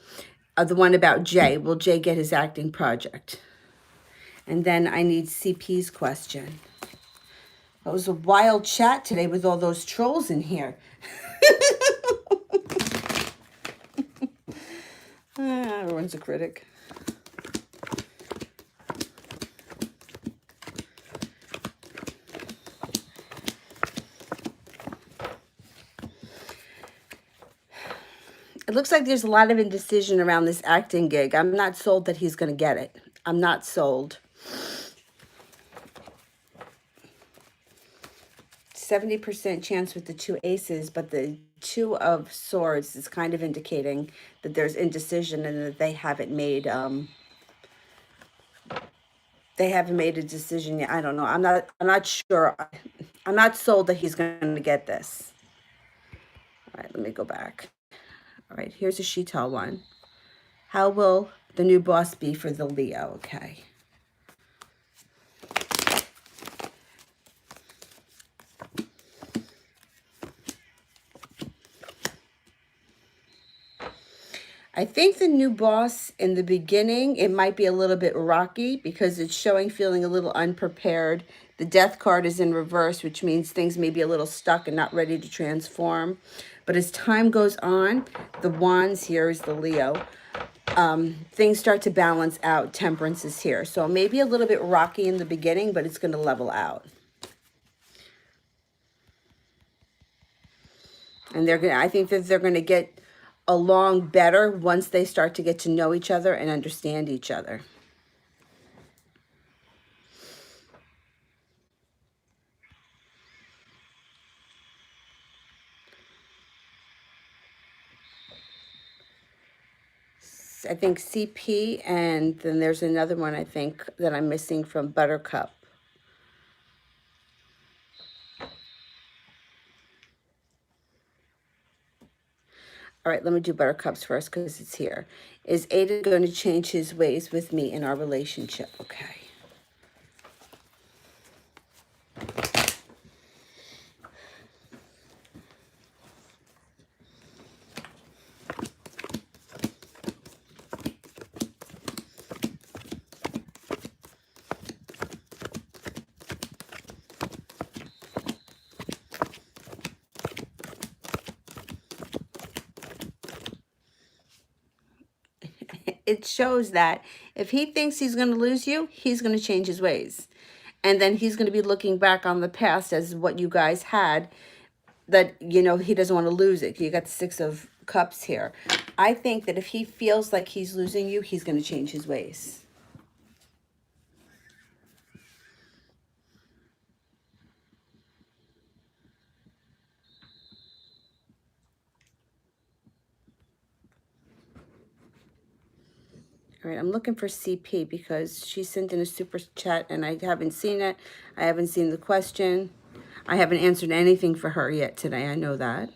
the one about Jay. Will Jay get his acting project? And then I need CP's question. It was a wild chat today with all those trolls in here. Everyone's a critic. It looks like there's a lot of indecision around this acting gig. I'm not sold that he's going to get it. I'm not sold. 70% chance with the two aces, but the two of swords is kind of indicating that there's indecision and that they haven't made a decision yet. I don't know. I'm not sure. I'm not sold that he's going to get this. All right, let me go back. All right, here's a Sheetal one. How will the new boss be for the Leo? Okay. I think the new boss in the beginning, it might be a little bit rocky because it's showing feeling a little unprepared. The death card is in reverse, which means things may be a little stuck and not ready to transform. But as time goes on, the wands here is the Leo. Things start to balance out. Temperance is here. So maybe a little bit rocky in the beginning, but it's going to level out. And I think that they're going to get along better once they start to get to know each other and understand each other. I think CP, and then there's another one I think that I'm missing from Buttercup. All right, let me do Buttercups first because it's here. Is Aiden going to change his ways with me in our relationship? Okay. It shows that if he thinks he's going to lose you, he's going to change his ways. And then he's going to be looking back on the past as what you guys had that, he doesn't want to lose it. You got the Six of Cups here. I think that if he feels like he's losing you, he's going to change his ways. All right, I'm looking for CP because she sent in a super chat and I haven't seen it. I haven't seen the question. I haven't answered anything for her yet today. I know that.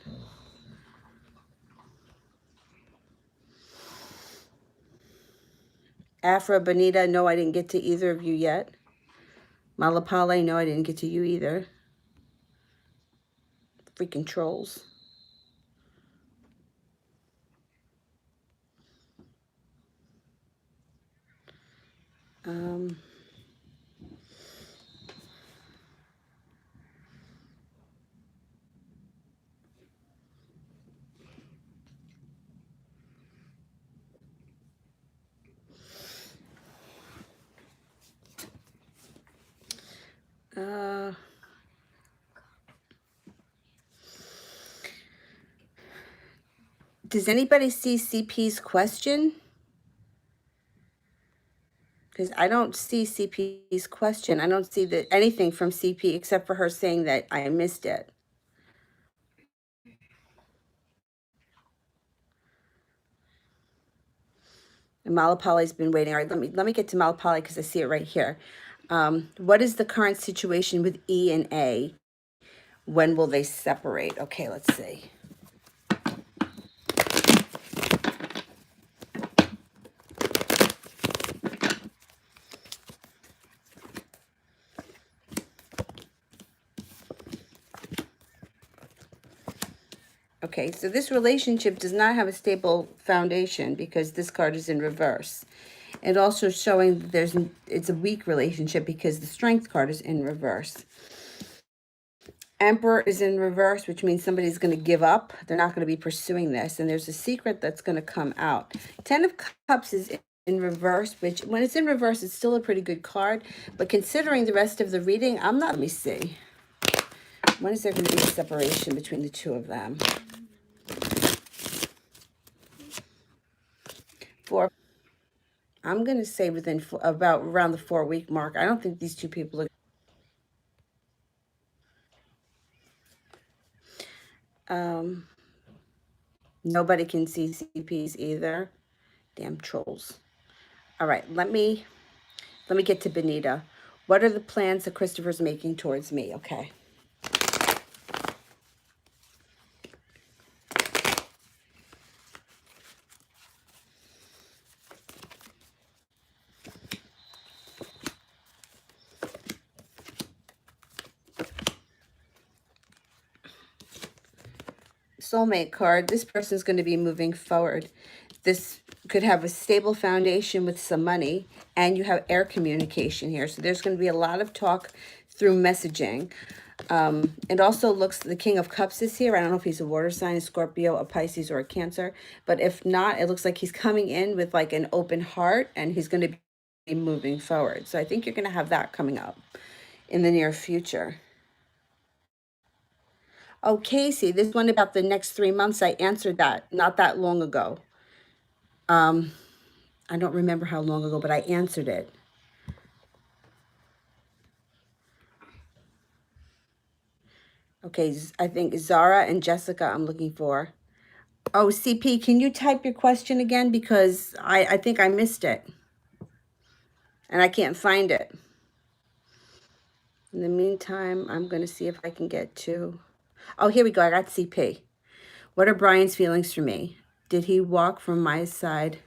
Afra Bonita, no, I didn't get to either of you yet. Malapale, no, I didn't get to you either. Freaking trolls. Um... does anybody see CP's question? Because I don't see CP's question. I don't see that anything from CP except for her saying that I missed it. And Malapali's been waiting. All right, let me get to Malapali because I see it right here. What is the current situation with E and A? When will they separate? Okay, let's see. Okay, so this relationship does not have a stable foundation because this card is in reverse. And also showing that it's a weak relationship because the Strength card is in reverse. Emperor is in reverse, which means somebody's going to give up. They're not going to be pursuing this. And there's a secret that's going to come out. Ten of Cups is in reverse, which when it's in reverse, it's still a pretty good card. But considering the rest of the reading, let me see. When is there going to be a separation between the two of them? I'm going to say within about around the 4-week mark. I don't think these two people are... nobody can see CPs either. Damn trolls. All right, let me get to Benita. What are the plans that Christopher's making towards me? Okay. Soulmate card. This person's going to be moving forward. This could have a stable foundation with some money, and you have air communication here. So there's going to be a lot of talk through messaging. It also looks, the King of Cups is here. I don't know if he's a water sign, a Scorpio, a Pisces, or a Cancer. But if not, it looks like he's coming in with like an open heart, and he's going to be moving forward. So I think you're going to have that coming up in the near future. Oh, Casey, this one about the next 3 months, I answered that not that long ago. I don't remember how long ago, but I answered it. Okay, I think Zara and Jessica I'm looking for. Oh, CP, can you type your question again? Because I think I missed it. And I can't find it. In the meantime, I'm going to see if I can get to... Oh, here we go. I got CP. What are Brian's feelings for me? Did he walk from my side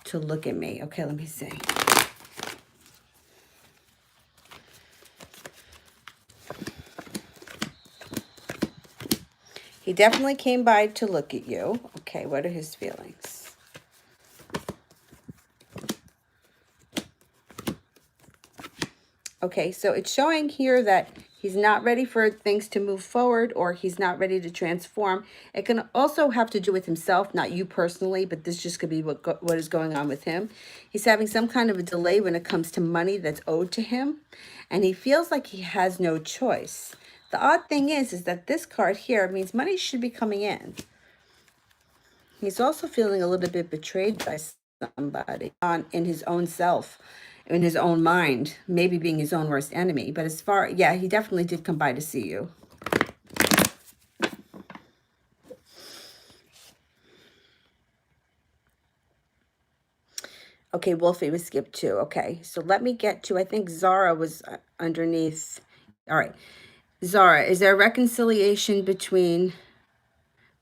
to look at me? Okay, let me see. He definitely came by to look at you. Okay, what are his feelings? Okay, so it's showing here that he's not ready for things to move forward, or he's not ready to transform. It can also have to do with himself, not you personally, but this just could be what is going on with him. He's having some kind of a delay when it comes to money that's owed to him, and he feels like he has no choice. The odd thing is that this card here means money should be coming in. He's also feeling a little bit betrayed by somebody in his own self, in his own mind, maybe being his own worst enemy. But yeah, he definitely did come by to see you. Okay, Wolfie was skipped too. Okay, so let me get to, I think Zara was underneath. All right, Zara, is there a reconciliation between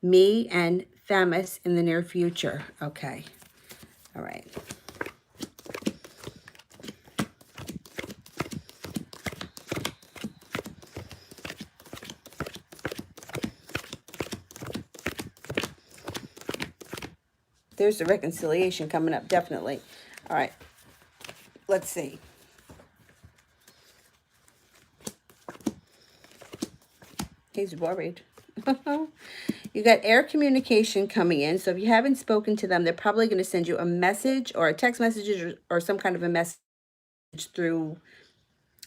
me and Themis in the near future? Okay, all right. There's a reconciliation coming up, definitely. All right, let's see. He's worried. You got air communication coming in. So if you haven't spoken to them, they're probably going to send you a message or a text message or some kind of a message through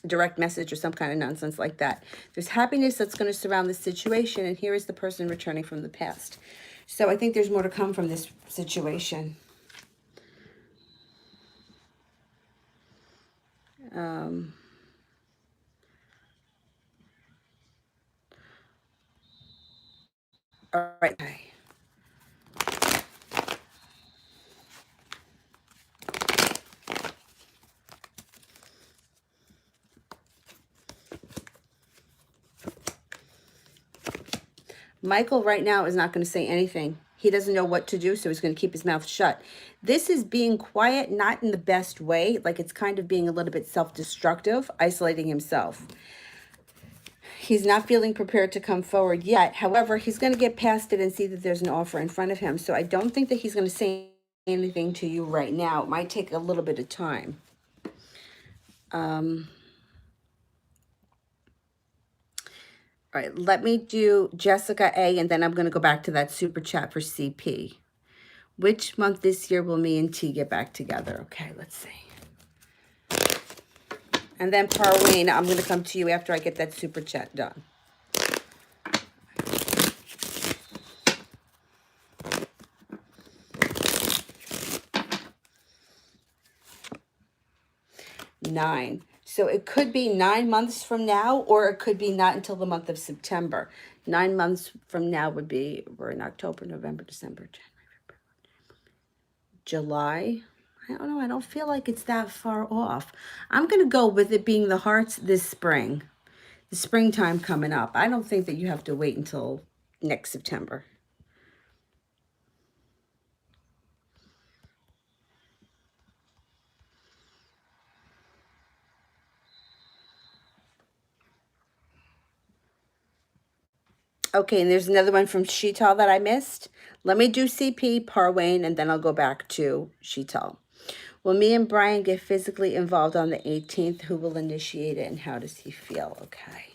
direct message or some kind of nonsense like that. There's happiness that's going to surround this situation. And here is the person returning from the past. So I think there's more to come from this situation. All right. Michael right now is not going to say anything. He doesn't know what to do, so he's going to keep his mouth shut. This is being quiet, not in the best way. Like it's kind of being a little bit self-destructive, isolating himself. He's not feeling prepared to come forward yet. However, he's going to get past it and see that there's an offer in front of him. So I don't think that he's going to say anything to you right now. It might take a little bit of time. All right, let me do Jessica A, and then I'm going to go back to that super chat for CP. Which month this year will me and T get back together? Okay, let's see. And then Parween, I'm going to come to you after I get that super chat done. Nine. So it could be 9 months from now, or it could be not until the month of September. 9 months from now would be, we're in October, November, December, January, July. I don't know. I don't feel like it's that far off. I'm going to go with it being the hearts this spring. The springtime coming up. I don't think that you have to wait until next September. Okay, and there's another one from Sheetal that I missed. Let me do CP, Parwayne, and then I'll go back to Sheetal. Will me and Brian get physically involved on the 18th? Who will initiate it and how does he feel? Okay.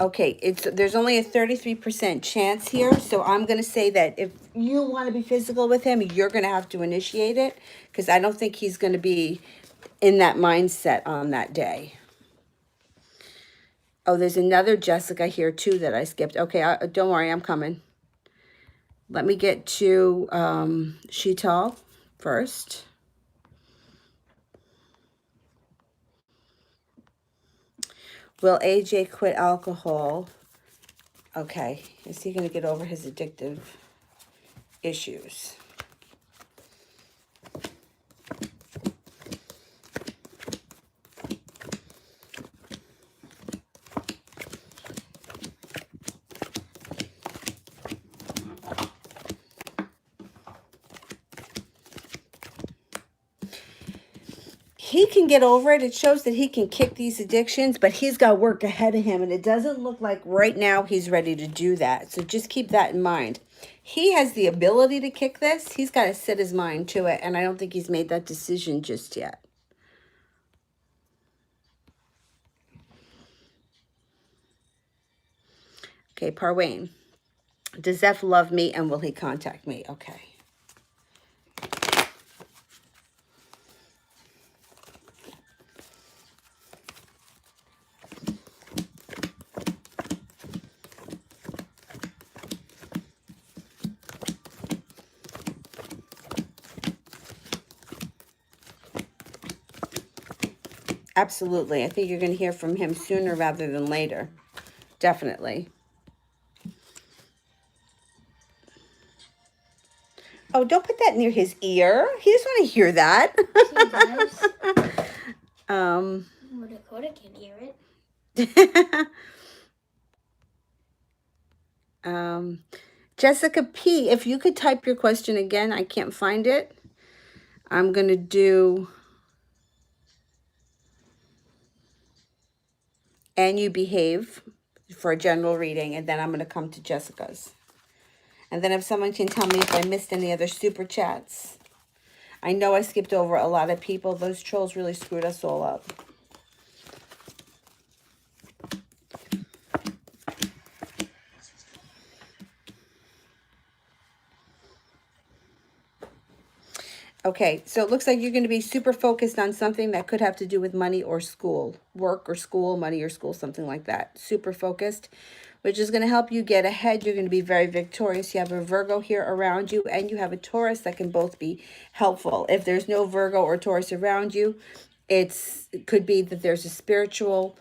Okay, there's only a 33% chance here, so I'm going to say that if you want to be physical with him, you're going to have to initiate it because I don't think he's going to be in that mindset on that day. Oh, there's another Jessica here too that I skipped. Okay, don't worry, I'm coming. Let me get to Sheetal first. Will AJ quit alcohol? Okay, is he going to get over his addictive issues? He can get over it. It shows that he can kick these addictions, but he's got work ahead of him, and it doesn't look like right now he's ready to do that. So just keep that in mind. He has the ability to kick this. He's got to set his mind to it, and I don't think he's made that decision just yet. Okay, Parwayne. Does Zeph love me, and will he contact me? Okay. Absolutely. I think you're going to hear from him sooner rather than later. Definitely. Oh, don't put that near his ear. He doesn't want to hear that. He does. Well, Dakota can hear it. Jessica P., if you could type your question again, I can't find it. I'm going to do, and you behave for a general reading, and then I'm going to come to Jessica's. And then if someone can tell me if I missed any other super chats. I know I skipped over a lot of people. Those trolls really screwed us all up. Okay, so it looks like you're going to be super focused on something that could have to do with money or school, work or school, money or school, something like that. Super focused, which is going to help you get ahead. You're going to be very victorious. You have a Virgo here around you, and you have a Taurus that can both be helpful. If there's no Virgo or Taurus around you, it could be that there's a spiritual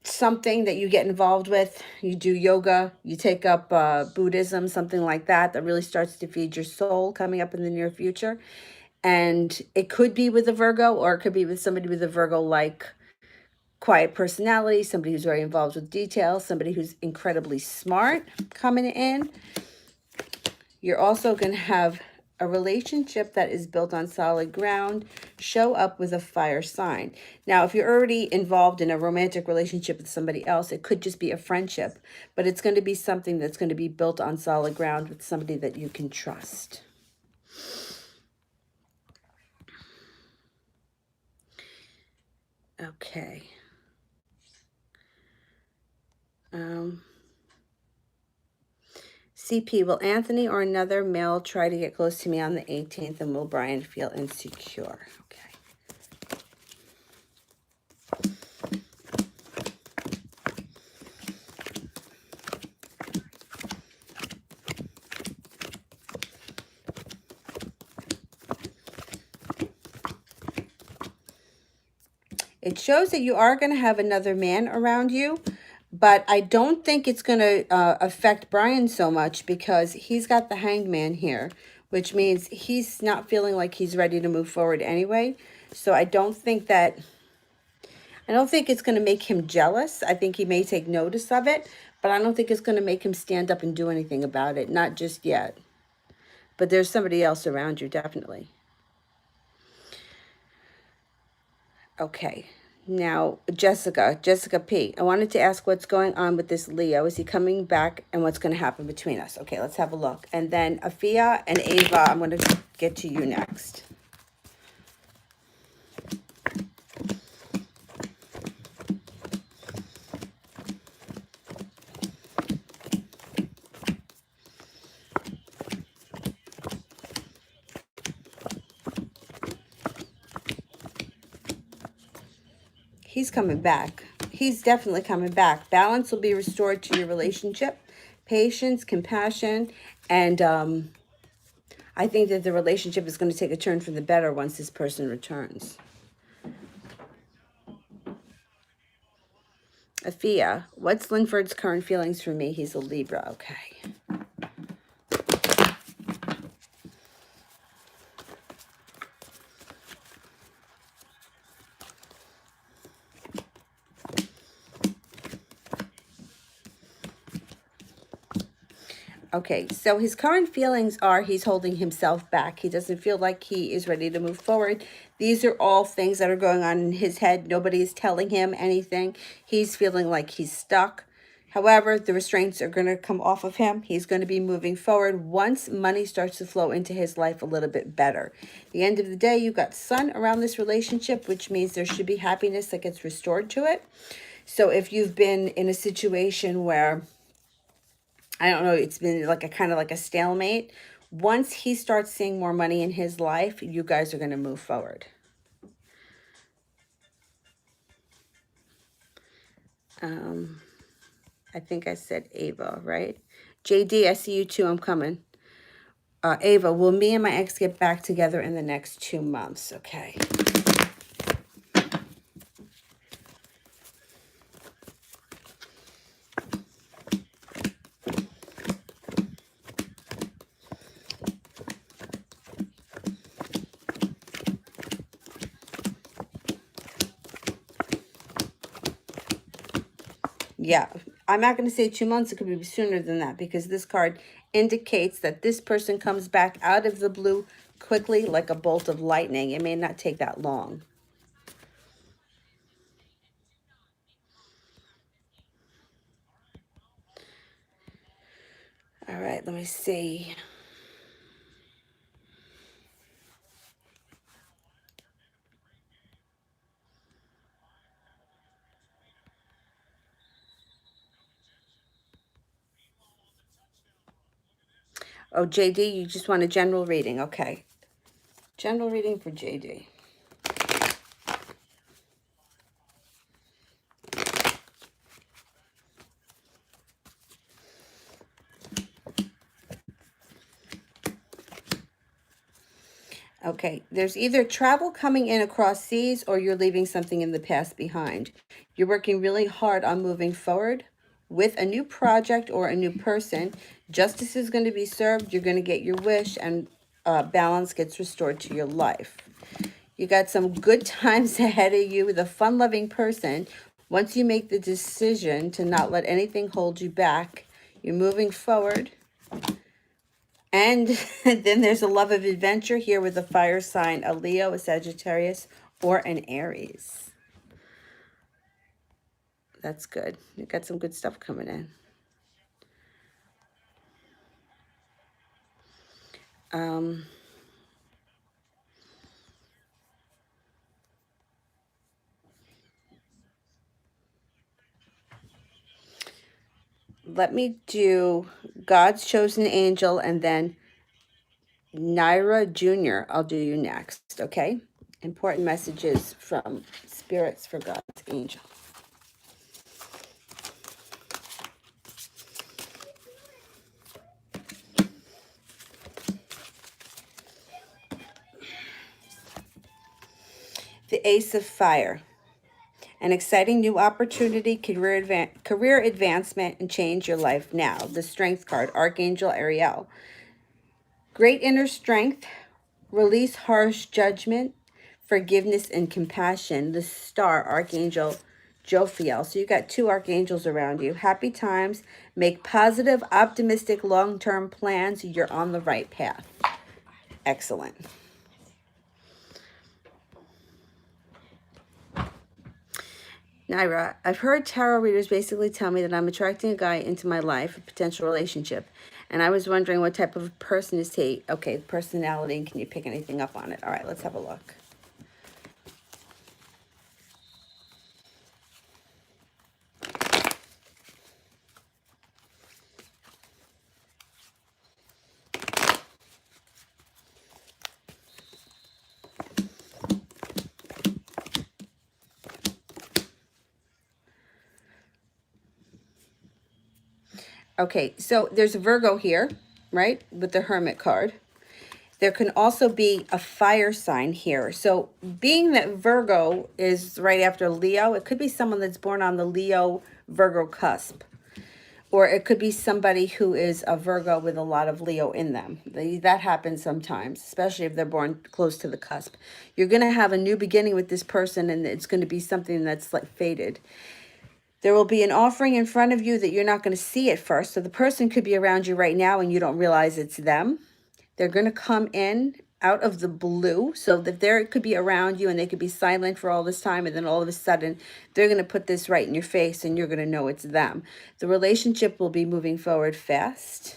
something that you get involved with. You do yoga, you take up Buddhism, something like that, that really starts to feed your soul coming up in the near future. And it could be with a Virgo, or it could be with somebody with a Virgo like quiet personality, somebody who's very involved with details, somebody who's incredibly smart coming in. You're also going to have a relationship that is built on solid ground, show up with a fire sign. Now, if you're already involved in a romantic relationship with somebody else, it could just be a friendship, but it's going to be something that's going to be built on solid ground with somebody that you can trust. Okay. CP, will Anthony or another male try to get close to me on the 18th, and will Brian feel insecure? Okay. It shows that you are going to have another man around you, but I don't think it's going to affect Brian so much because he's got the Hanged Man here, which means he's not feeling like he's ready to move forward anyway. So I don't think it's going to make him jealous. I think he may take notice of it, but I don't think it's going to make him stand up and do anything about it. Not just yet. But there's somebody else around you, definitely. Okay. Now, Jessica P. I wanted to ask what's going on with this Leo. Is he coming back, and what's going to happen between us? Okay, let's have a look. And then Afia and Ava, I'm going to get to you next. He's coming back. He's definitely coming back. Balance will be restored to your relationship. Patience, compassion, and I think that the relationship is going to take a turn for the better once this person returns. Afia, what's Linford's current feelings for me? He's a Libra. Okay. Okay, so his current feelings are he's holding himself back. He doesn't feel like he is ready to move forward. These are all things that are going on in his head. Nobody is telling him anything. He's feeling like he's stuck. However, the restraints are going to come off of him. He's going to be moving forward once money starts to flow into his life a little bit better. At the end of the day, you've got sun around this relationship, which means there should be happiness that gets restored to it. So if you've been in a situation where I don't know, it's been like a kind of like a stalemate. Once he starts seeing more money in his life, you guys are going to move forward. I think I said Ava, right? JD, I see you too. I'm coming. Ava, will me and my ex get back together in the next 2 months? Okay. Yeah, I'm not going to say 2 months. It could be sooner than that because this card indicates that this person comes back out of the blue quickly like a bolt of lightning. It may not take that long. All right, let me see. Oh, JD, you just want a general reading. Okay. General reading for JD. Okay, there's either travel coming in across seas or you're leaving something in the past behind. You're working really hard on moving forward with a new project or a new person. Justice is going to be served. You're going to get your wish, and balance gets restored to your life. You got some good times ahead of you with a fun-loving person. Once you make the decision to not let anything hold you back, you're moving forward. And then there's a love of adventure here with a fire sign, a Leo, a Sagittarius, or an Aries. That's good. You got some good stuff coming in. Let me do God's chosen angel and then Naira Jr. I'll do you next, okay? Important messages from spirits for God's angel. The Ace of Fire. An exciting new opportunity, career advancement, and change your life now. The Strength card, Archangel Ariel. Great inner strength, release harsh judgment, forgiveness, and compassion. The Star, Archangel Jophiel. So you got two archangels around you. Happy times. Make positive, optimistic, long-term plans. You're on the right path. Excellent. Naira, I've heard tarot readers basically tell me that I'm attracting a guy into my life, a potential relationship. And I was wondering what type of person is he? Okay, personality, and can you pick anything up on it? All right, let's have a look. Okay, so there's a Virgo here, right, with the Hermit card. There can also be a fire sign here. So being that Virgo is right after Leo, it could be someone that's born on the Leo-Virgo cusp. Or it could be somebody who is a Virgo with a lot of Leo in them. That happens sometimes, especially if they're born close to the cusp. You're going to have a new beginning with this person, and it's going to be something that's like fated. There will be an offering in front of you that you're not going to see at first. So the person could be around you right now and you don't realize it's them. They're going to come in out of the blue. So that they could be around you and they could be silent for all this time. And then all of a sudden, they're going to put this right in your face and you're going to know it's them. The relationship will be moving forward fast.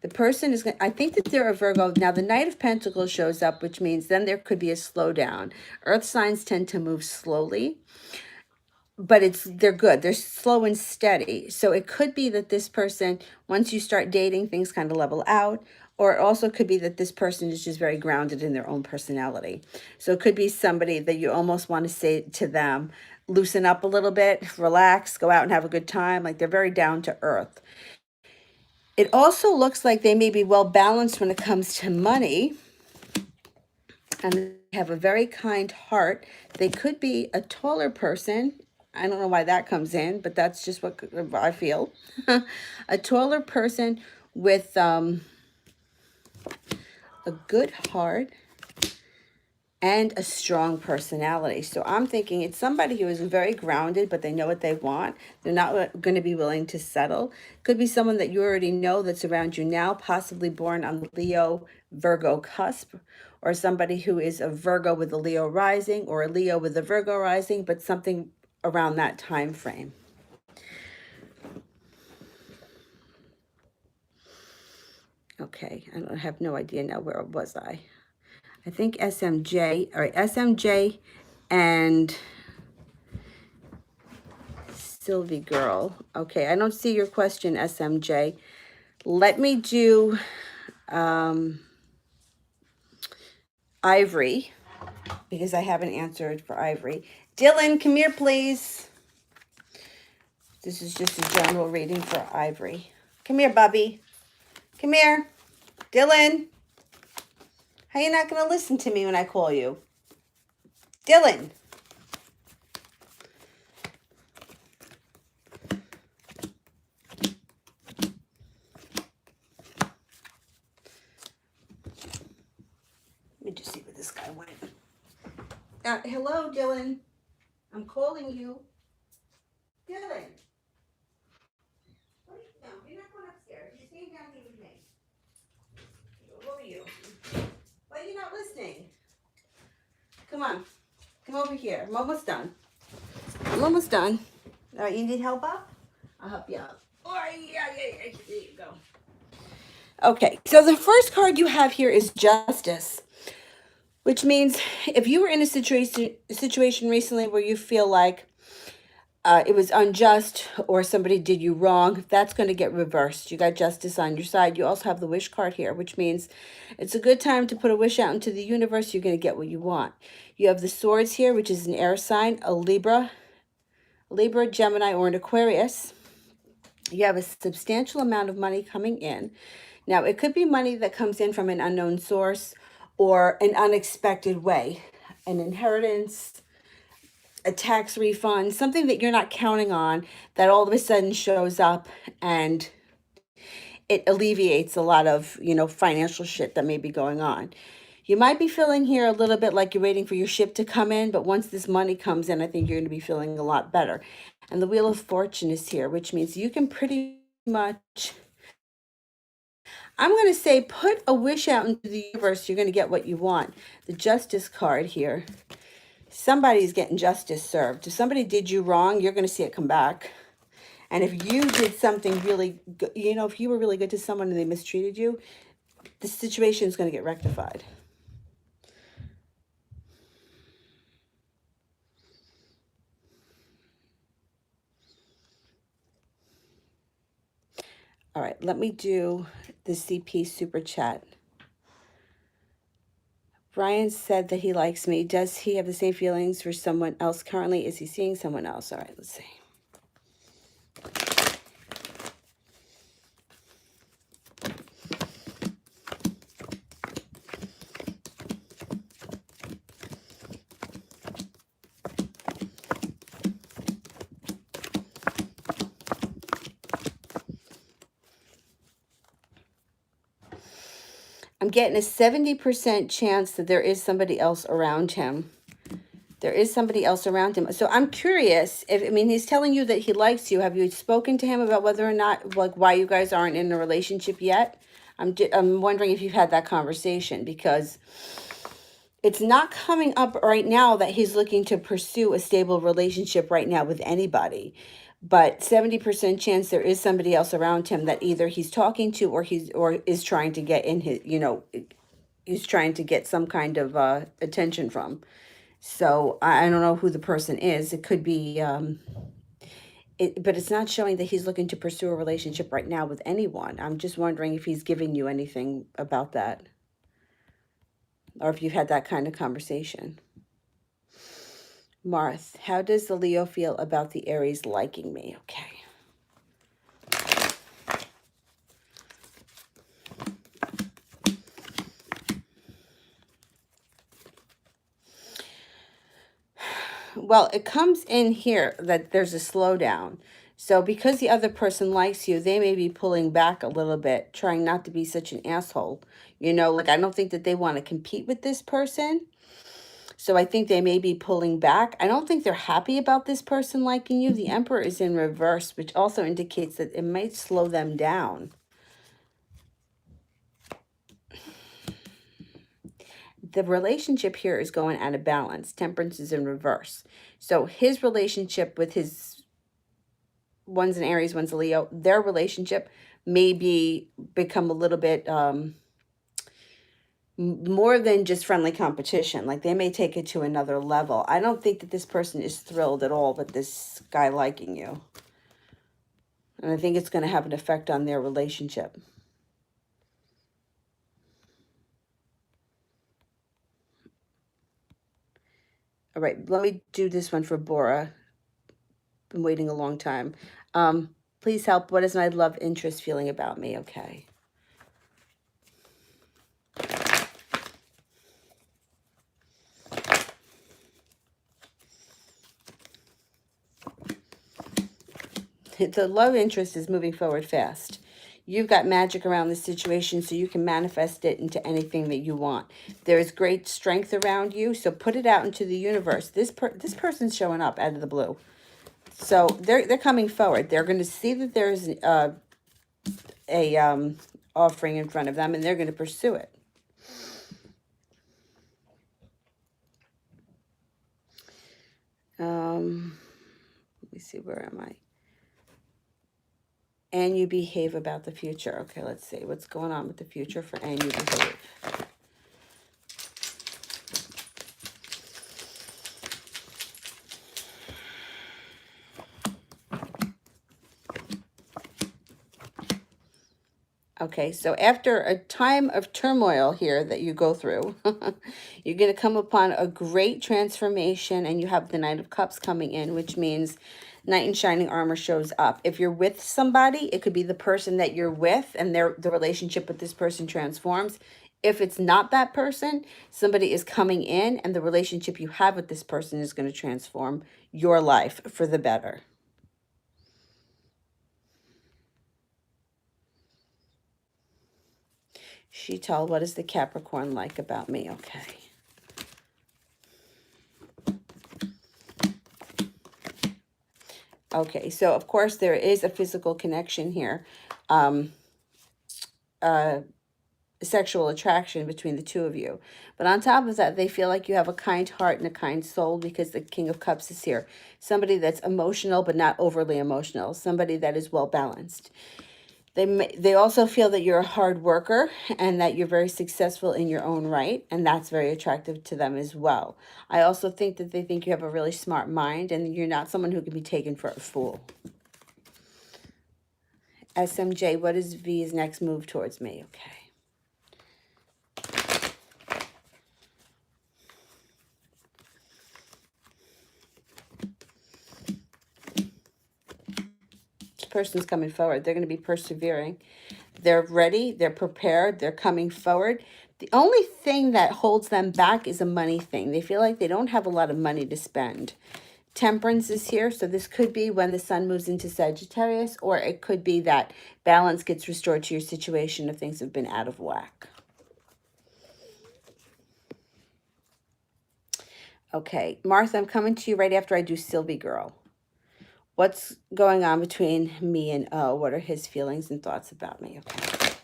The person is going to, I think that they're a Virgo. Now, the Knight of Pentacles shows up, which means then there could be a slowdown. Earth signs tend to move slowly, but they're good. They're slow and steady. So it could be that this person, once you start dating, things kind of level out. Or it also could be that this person is just very grounded in their own personality. So it could be somebody that you almost want to say to them, loosen up a little bit, relax, go out and have a good time. Like they're very down to earth. It also looks like they may be well balanced when it comes to money. And they have a very kind heart. They could be a taller person. I don't know why that comes in, but that's just what I feel. A taller person with a good heart and a strong personality. So I'm thinking it's somebody who is very grounded, but they know what they want. They're not going to be willing to settle. Could be someone that you already know that's around you now, possibly born on the Leo Virgo cusp, or somebody who is a Virgo with a Leo rising or a Leo with a Virgo rising, but something around that time frame. Okay, I have no idea now. Where was I? I think SMJ. All right, SMJ and Sylvie Girl. Okay, I don't see your question, SMJ. Let me do Ivory, because I haven't answered for Ivory. Dylan, come here, please. This is just a general reading for Ivory. Come here, Bubby. Come here. Dylan. How you not going to listen to me when I call you? Dylan. Let me just see where this guy went. Hello, Dylan. I'm calling you. Dylan. No, you're not going upstairs. You're staying down here with me. Who are you? Why are you not listening? Come on. Come over here. I'm almost done. I'm almost done. All right, you need help up? I'll help you out. Oh, yeah. There you go. Okay, so the first card you have here is Justice, which means if you were in a situation recently where you feel like it was unjust or somebody did you wrong, that's going to get reversed. You got Justice on your side. You also have the Wish card here, which means it's a good time to put a wish out into the universe. You're going to get what you want. You have the Swords here, which is an air sign, a Libra, Gemini, or an Aquarius. You have a substantial amount of money coming in. Now, it could be money that comes in from an unknown source or an unexpected way, an inheritance, a tax refund, something that you're not counting on that all of a sudden shows up and it alleviates a lot of, financial shit that may be going on. You might be feeling here a little bit like you're waiting for your ship to come in, but once this money comes in, I think you're going to be feeling a lot better. And the Wheel of Fortune is here, which means you can pretty much, I'm going to say, put a wish out into the universe. You're going to get what you want. The Justice card here. Somebody's getting justice served. If somebody did you wrong, you're going to see it come back. And if you did something really good, if you were really good to someone and they mistreated you, the situation is going to get rectified. All right, let me do the CP super chat. Brian said that he likes me. Does he have the same feelings for someone else currently? Is he seeing someone else? All right, let's see. I'm getting a 70% chance that there is somebody else around him. There is somebody else around him. So I'm curious he's telling you that he likes you. Have you spoken to him about whether or not, like, why you guys aren't in a relationship yet? I'm wondering if you've had that conversation, because it's not coming up right now that he's looking to pursue a stable relationship right now with anybody. But 70% chance there is somebody else around him that either he's talking to or is trying to get in his, he's trying to get some kind of attention from. So I don't know who the person is. It could be, but it's not showing that he's looking to pursue a relationship right now with anyone. I'm just wondering if he's giving you anything about that, or if you've had that kind of conversation. Marth, how does the Leo feel about the Aries liking me? Okay. Well, it comes in here that there's a slowdown. So because the other person likes you, they may be pulling back a little bit, trying not to be such an asshole. I don't think that they want to compete with this person. So I think they may be pulling back. I don't think they're happy about this person liking you. The Emperor is in reverse, which also indicates that it might slow them down. The relationship here is going out of balance. Temperance is in reverse. So his relationship with one's an Aries, one's a Leo, their relationship may become a little bit more than just friendly competition. Like, they may take it to another level. I don't think that this person is thrilled at all with this guy liking you. And I think it's going to have an effect on their relationship. All right, let me do this one for Bora. Been waiting a long time. Please help. What is my love interest feeling about me? Okay. The love interest is moving forward fast. You've got magic around this situation, so you can manifest it into anything that you want. There is great strength around you, so put it out into the universe. This person's showing up out of the blue. So they're coming forward. They're going to see that there's a offering in front of them, and they're going to pursue it. Let me see, where am I? And you behave about the future. Okay, let's see what's going on with the future for and you behave. Okay, so after a time of turmoil here that you go through, you're going to come upon a great transformation, and you have the Knight of Cups coming in, which means Knight in Shining Armor shows up. If you're with somebody, it could be the person that you're with, and the relationship with this person transforms. If it's not that person, somebody is coming in, and the relationship you have with this person is going to transform your life for the better. Sheetal, what is the Capricorn like about me? Okay. Okay, so of course there is a physical connection here. Sexual attraction between the two of you. But on top of that, they feel like you have a kind heart and a kind soul because the King of Cups is here. Somebody that's emotional but not overly emotional. Somebody that is well balanced. They also feel that you're a hard worker and that you're very successful in your own right, and that's very attractive to them as well. I also think that they think you have a really smart mind and you're not someone who can be taken for a fool. SMJ, what is V's next move towards me? Okay. Person's coming forward. They're going to be persevering. They're ready. They're prepared. They're coming forward. The only thing that holds them back is a money thing. They feel like they don't have a lot of money to spend. Temperance is here, so this could be when the sun moves into Sagittarius, or it could be that balance gets restored to your situation if things have been out of whack. Okay, Martha, I'm coming to you right after I do Sylvie Girl. What's going on between me and O? What are his feelings and thoughts about me? Okay.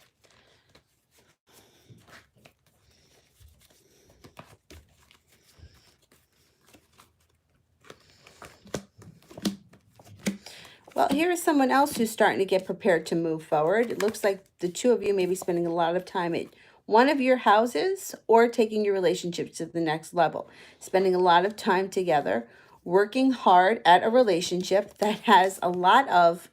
Well, here is someone else who's starting to get prepared to move forward. It looks like the two of you may be spending a lot of time at one of your houses or taking your relationship to the next level. Spending a lot of time together, working hard at a relationship that has a lot of,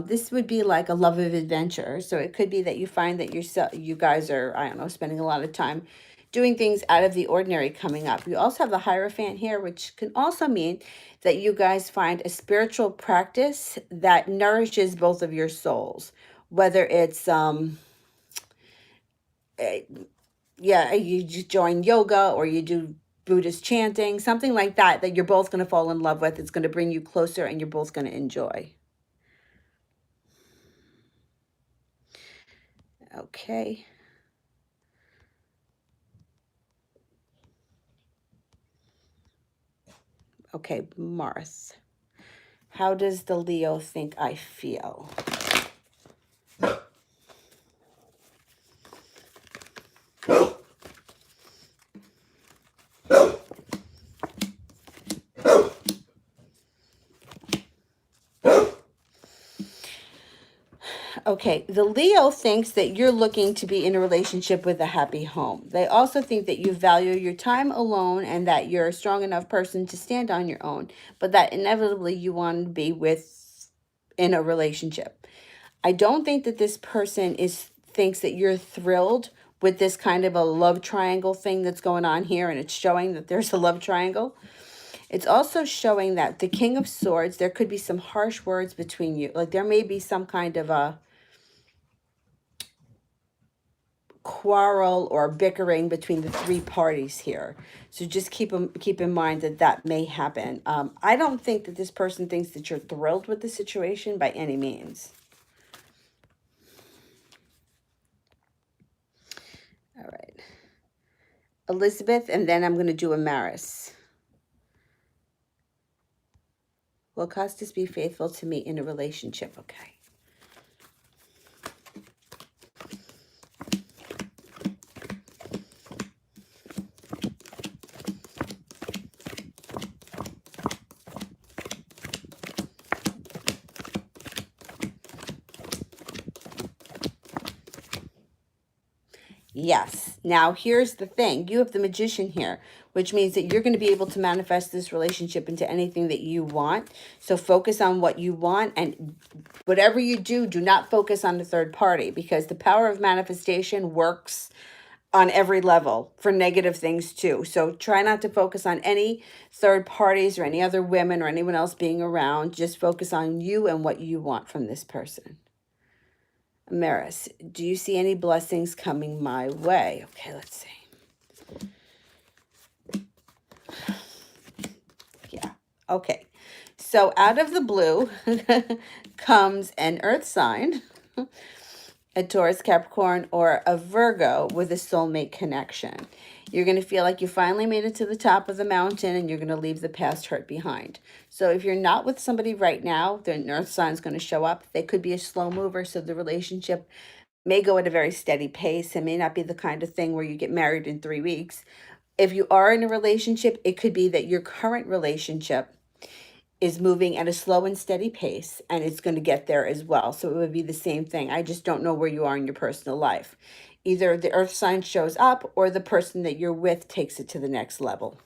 this would be like a love of adventure. So it could be that you find that you guys are, I don't know, spending a lot of time doing things out of the ordinary coming up. You also have the Hierophant here, which can also mean that you guys find a spiritual practice that nourishes both of your souls. Whether it's, you join yoga or you do Buddhist chanting, something like that, that you're both going to fall in love with. It's going to bring you closer and you're both going to enjoy. Okay. Okay, Marth. How does the Leo think I feel? Okay, the Leo thinks that you're looking to be in a relationship with a happy home. They also think that you value your time alone and that you're a strong enough person to stand on your own, but that inevitably you want to be in a relationship. I don't think that this person thinks that you're thrilled with this kind of a love triangle thing that's going on here, and it's showing that there's a love triangle. It's also showing that the King of Swords, there could be some harsh words between you. Like there may be some kind of a quarrel or bickering between the three parties here. So just keep in mind that that may happen. I don't think that this person thinks that you're thrilled with the situation by any means. All right. Elizabeth, and then I'm going to do Amaris. Will Costas be faithful to me in a relationship? Okay. Yes. Now, here's the thing. You have the Magician here, which means that you're going to be able to manifest this relationship into anything that you want. So focus on what you want, and whatever you do, do not focus on the third party, because the power of manifestation works on every level for negative things too. So try not to focus on any third parties or any other women or anyone else being around. Just focus on you and what you want from this person. Maris, do you see any blessings coming my way? Okay, let's see. Yeah, okay. So out of the blue comes an earth sign, a Taurus, Capricorn, or a Virgo with a soulmate connection. You're going to feel like you finally made it to the top of the mountain, and you're going to leave the past hurt behind. So if you're not with somebody right now, the earth sign is going to show up. They could be a slow mover, so the relationship may go at a very steady pace. It may not be the kind of thing where you get married in 3 weeks. If you are in a relationship, it could be that your current relationship is moving at a slow and steady pace, and it's going to get there as well. So it would be the same thing. I just don't know where you are in your personal life. Either the earth sign shows up or the person that you're with takes it to the next level.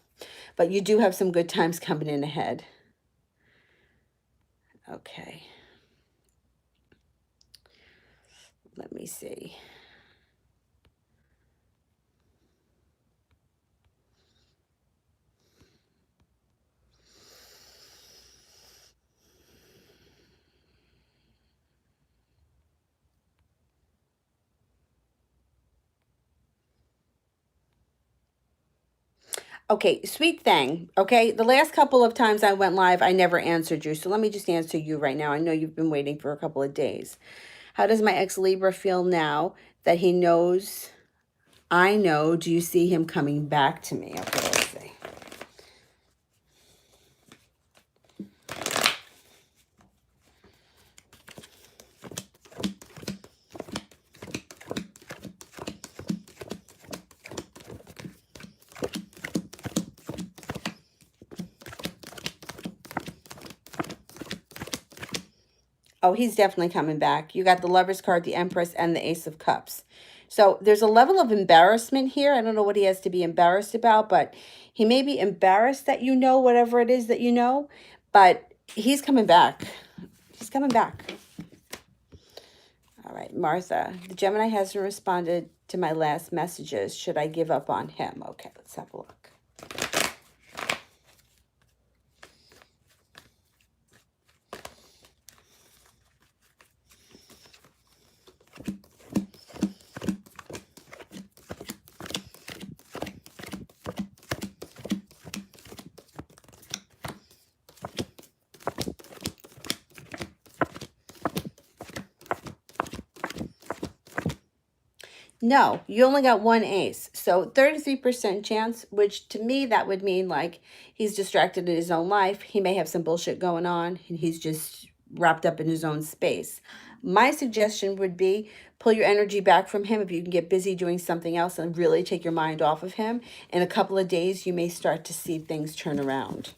But you do have some good times coming in ahead. Okay. Let me see. Okay, sweet thing. Okay, the last couple of times I went live, I never answered you. So let me just answer you right now. I know you've been waiting for a couple of days. How does my ex Libra feel now that he knows I know? Do you see him coming back to me? Okay, let's see. Oh, he's definitely coming back. You got the Lover's card, the Empress, and the Ace of Cups. So there's a level of embarrassment here. I don't know what he has to be embarrassed about, but he may be embarrassed that you know whatever it is that you know, but he's coming back. He's coming back. All right, Martha. The Gemini hasn't responded to my last messages. Should I give up on him? Okay, let's have a look. No, you only got one ace. So 33% chance, which to me, that would mean like he's distracted in his own life. He may have some bullshit going on, and he's just wrapped up in his own space. My suggestion would be pull your energy back from him. If you can get busy doing something else and really take your mind off of him, in a couple of days, you may start to see things turn around.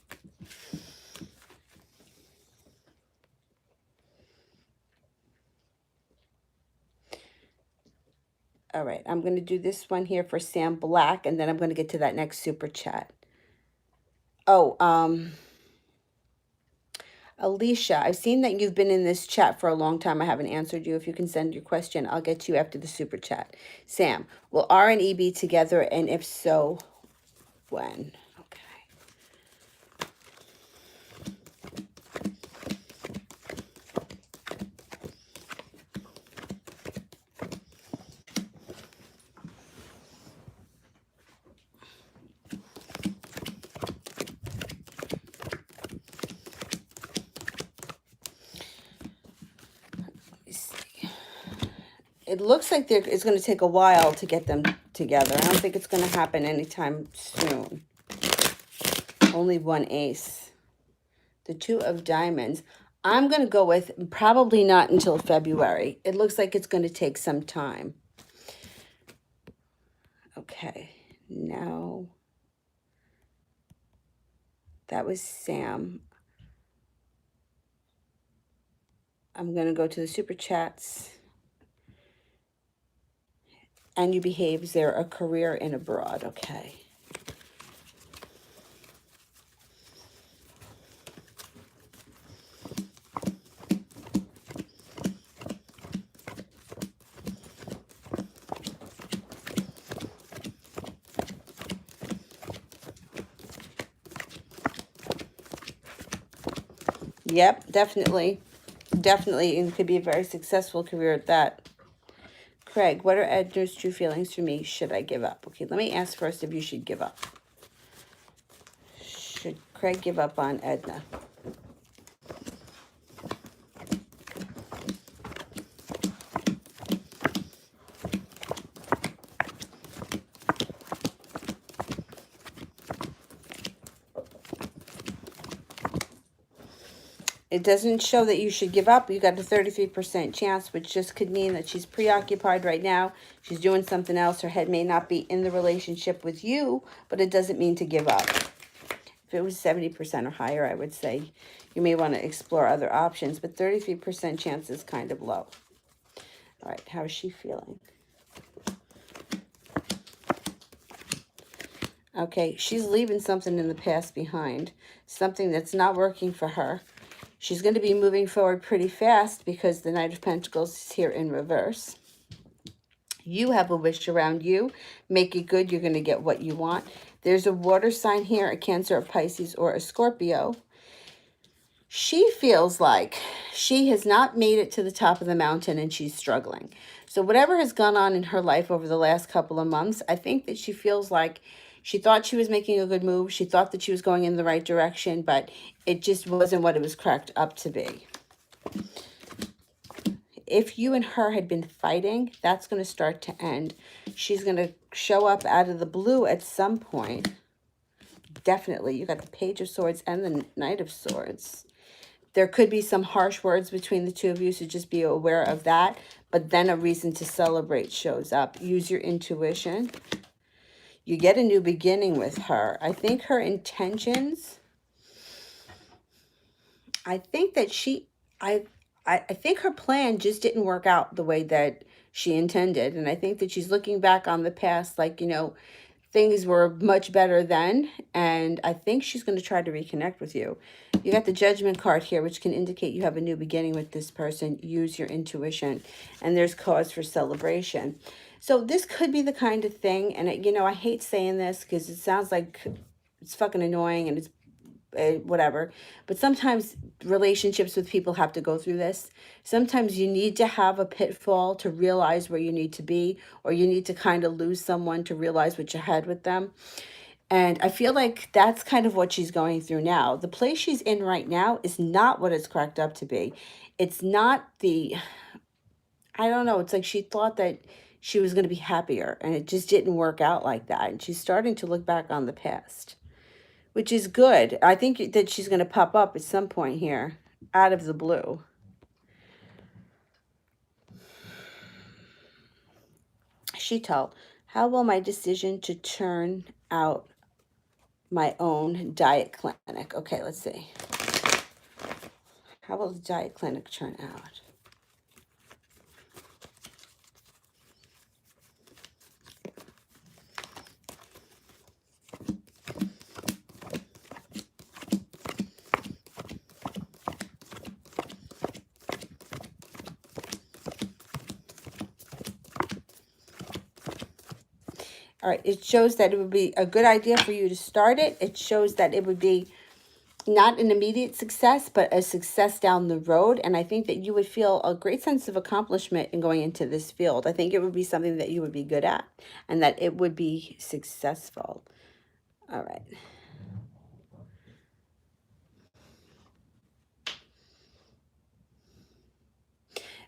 All right, I'm going to do this one here for Sam Black, and then I'm going to get to that next super chat. Oh, Alicia, I've seen that you've been in this chat for a long time. I haven't answered you. If you can send your question, I'll get to you after the super chat. Sam, will R and E be together? And if so, when? Okay. It looks like it's going to take a while to get them together. I don't think it's going to happen anytime soon. Only one ace. The 2 of diamonds. I'm going to go with probably not until February. It looks like it's going to take some time. Okay. Now, that was Sam. I'm going to go to the super chats. And you behave there, a career in abroad. Okay. Yep, definitely. Definitely. It could be a very successful career at that. Craig, what are Edna's true feelings for me? Should I give up? Okay, let me ask first if you should give up. Should Craig give up on Edna? It doesn't show that you should give up. You got a 33% chance, which just could mean that she's preoccupied right now. She's doing something else. Her head may not be in the relationship with you, but it doesn't mean to give up. If it was 70% or higher, I would say you may want to explore other options, but 33% chance is kind of low. All right, how is she feeling? Okay, she's leaving something in the past behind, something that's not working for her. She's going to be moving forward pretty fast because the Knight of Pentacles is here in reverse. You have a wish around you. Make it good. You're going to get what you want. There's a water sign here, a Cancer, a Pisces, or a Scorpio. She feels like she has not made it to the top of the mountain and she's struggling. So whatever has gone on in her life over the last couple of months, I think that she feels like she thought she was making a good move. She thought that she was going in the right direction, but it just wasn't what it was cracked up to be. If you and her had been fighting, that's going to start to end. She's going to show up out of the blue at some point. Definitely. You got the Page of Swords and the Knight of Swords. There could be some harsh words between the two of you, so just be aware of that. But then a reason to celebrate shows up. Use your intuition. You get a new beginning with her. I think her intentions, I think that I think her plan just didn't work out the way that she intended. And I think that she's looking back on the past like, you know, things were much better then. And I think she's going to try to reconnect with you. You got the Judgment card here, which can indicate you have a new beginning with this person. Use your intuition. And there's cause for celebration. So this could be the kind of thing, and you know, I hate saying this because it sounds like it's fucking annoying and it's whatever, but sometimes relationships with people have to go through this. Sometimes you need to have a pitfall to realize where you need to be, or you need to kind of lose someone to realize what you had with them. And I feel like that's kind of what she's going through now. The place she's in right now is not what it's cracked up to be. It's not the, I don't know, it's like she thought that she was going to be happier, and it just didn't work out like that. And she's starting to look back on the past, which is good. I think that she's going to pop up at some point here out of the blue. Sheetal, how will my decision to turn out my own diet clinic? Okay, let's see. How will the diet clinic turn out? All right, it shows that it would be a good idea for you to start it. It shows that it would be not an immediate success, but a success down the road. And I think that you would feel a great sense of accomplishment in going into this field. I think it would be something that you would be good at and that it would be successful. All right.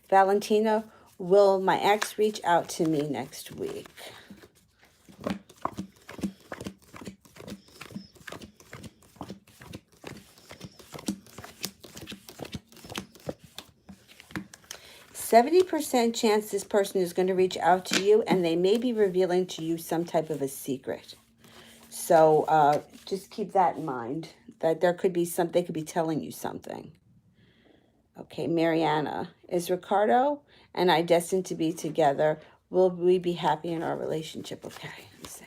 Valentina, will my ex reach out to me next week? %70 chance this person is going to reach out to you, and they may be revealing to you some type of a secret. So just keep that in mind, that there could be some, they could be telling you something. Okay, Mariana, is Ricardo and I destined to be together? Will we be happy in our relationship? Okay, let's see.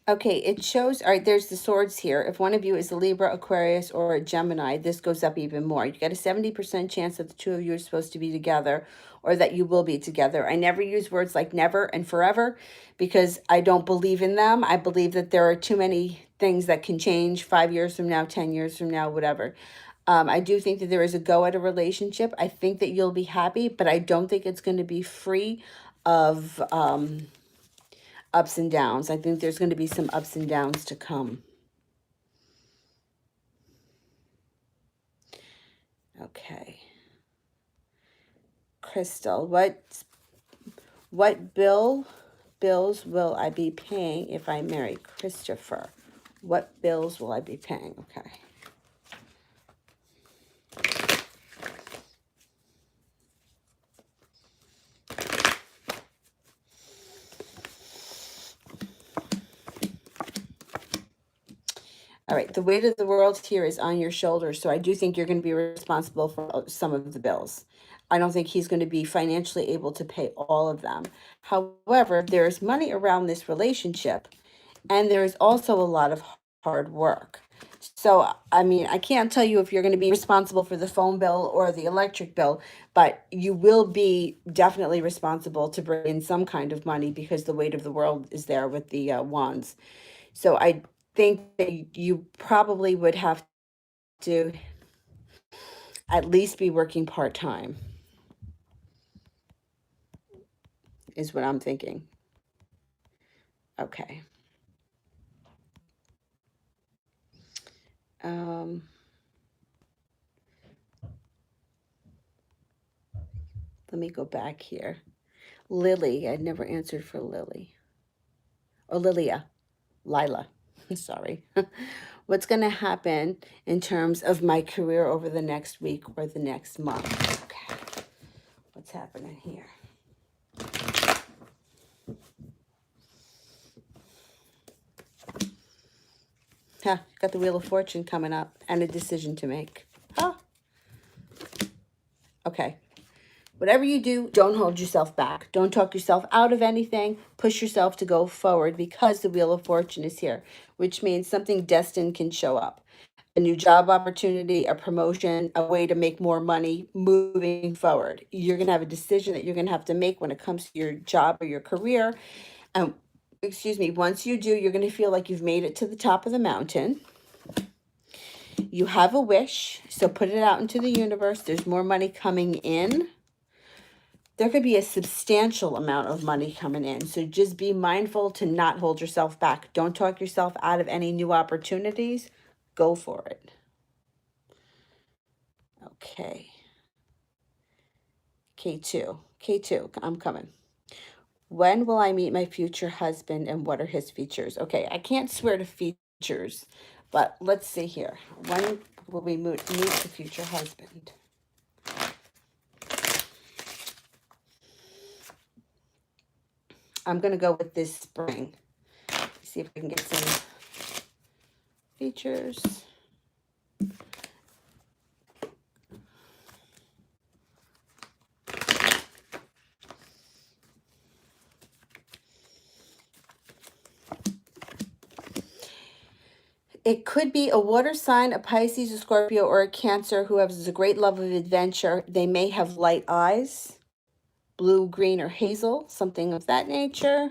Okay, it shows, all right, there's the swords here. If one of you is a Libra, Aquarius, or a Gemini, this goes up even more. You get a 70% chance that the two of you are supposed to be together or that you will be together. I never use words like never and forever because I don't believe in them. I believe that there are too many things that can change 5 years from now, 10 years from now, whatever. I do think that there is a go at a relationship. I think that you'll be happy, but I don't think it's going to be free of ups and downs. I think there's going to be some ups and downs to come. Okay. Crystal, what bills will I be paying if I marry Christopher? What bills will I be paying? Okay. All right, the weight of the world here is on your shoulders, so I do think you're going to be responsible for some of the bills. I don't think he's going to be financially able to pay all of them. However, there's money around this relationship, and there is also a lot of hard work. So, I mean, I can't tell you if you're going to be responsible for the phone bill or the electric bill, but you will be definitely responsible to bring in some kind of money because the weight of the world is there with the wands. So I think that you probably would have to at least be working part-time, is what I'm thinking. Okay. Um, let me go back here. Lily, I'd never answered for Lily. Or Lilia. Lila. Sorry. What's going to happen in terms of my career over the next week or the next month? Okay. What's happening here? Huh, got the Wheel of Fortune coming up and a decision to make. Huh. Okay. Whatever you do, don't hold yourself back. Don't talk yourself out of anything. Push yourself to go forward because the Wheel of Fortune is here, which means something destined can show up. A new job opportunity, a promotion, a way to make more money moving forward. You're going to have a decision that you're going to have to make when it comes to your job or your career. And excuse me, once you do, you're going to feel like you've made it to the top of the mountain. You have a wish, so put it out into the universe. There's more money coming in. There could be a substantial amount of money coming in. So just be mindful to not hold yourself back. Don't talk yourself out of any new opportunities. Go for it. Okay. K2. K2, I'm coming. When will I meet my future husband and what are his features? Okay, I can't swear to features, but let's see here. When will we meet the future husband? I'm going to go with this spring. See if I can get some features. It could be a water sign, a Pisces, a Scorpio, or a Cancer who has a great love of adventure. They may have light eyes, blue, green, or hazel, something of that nature.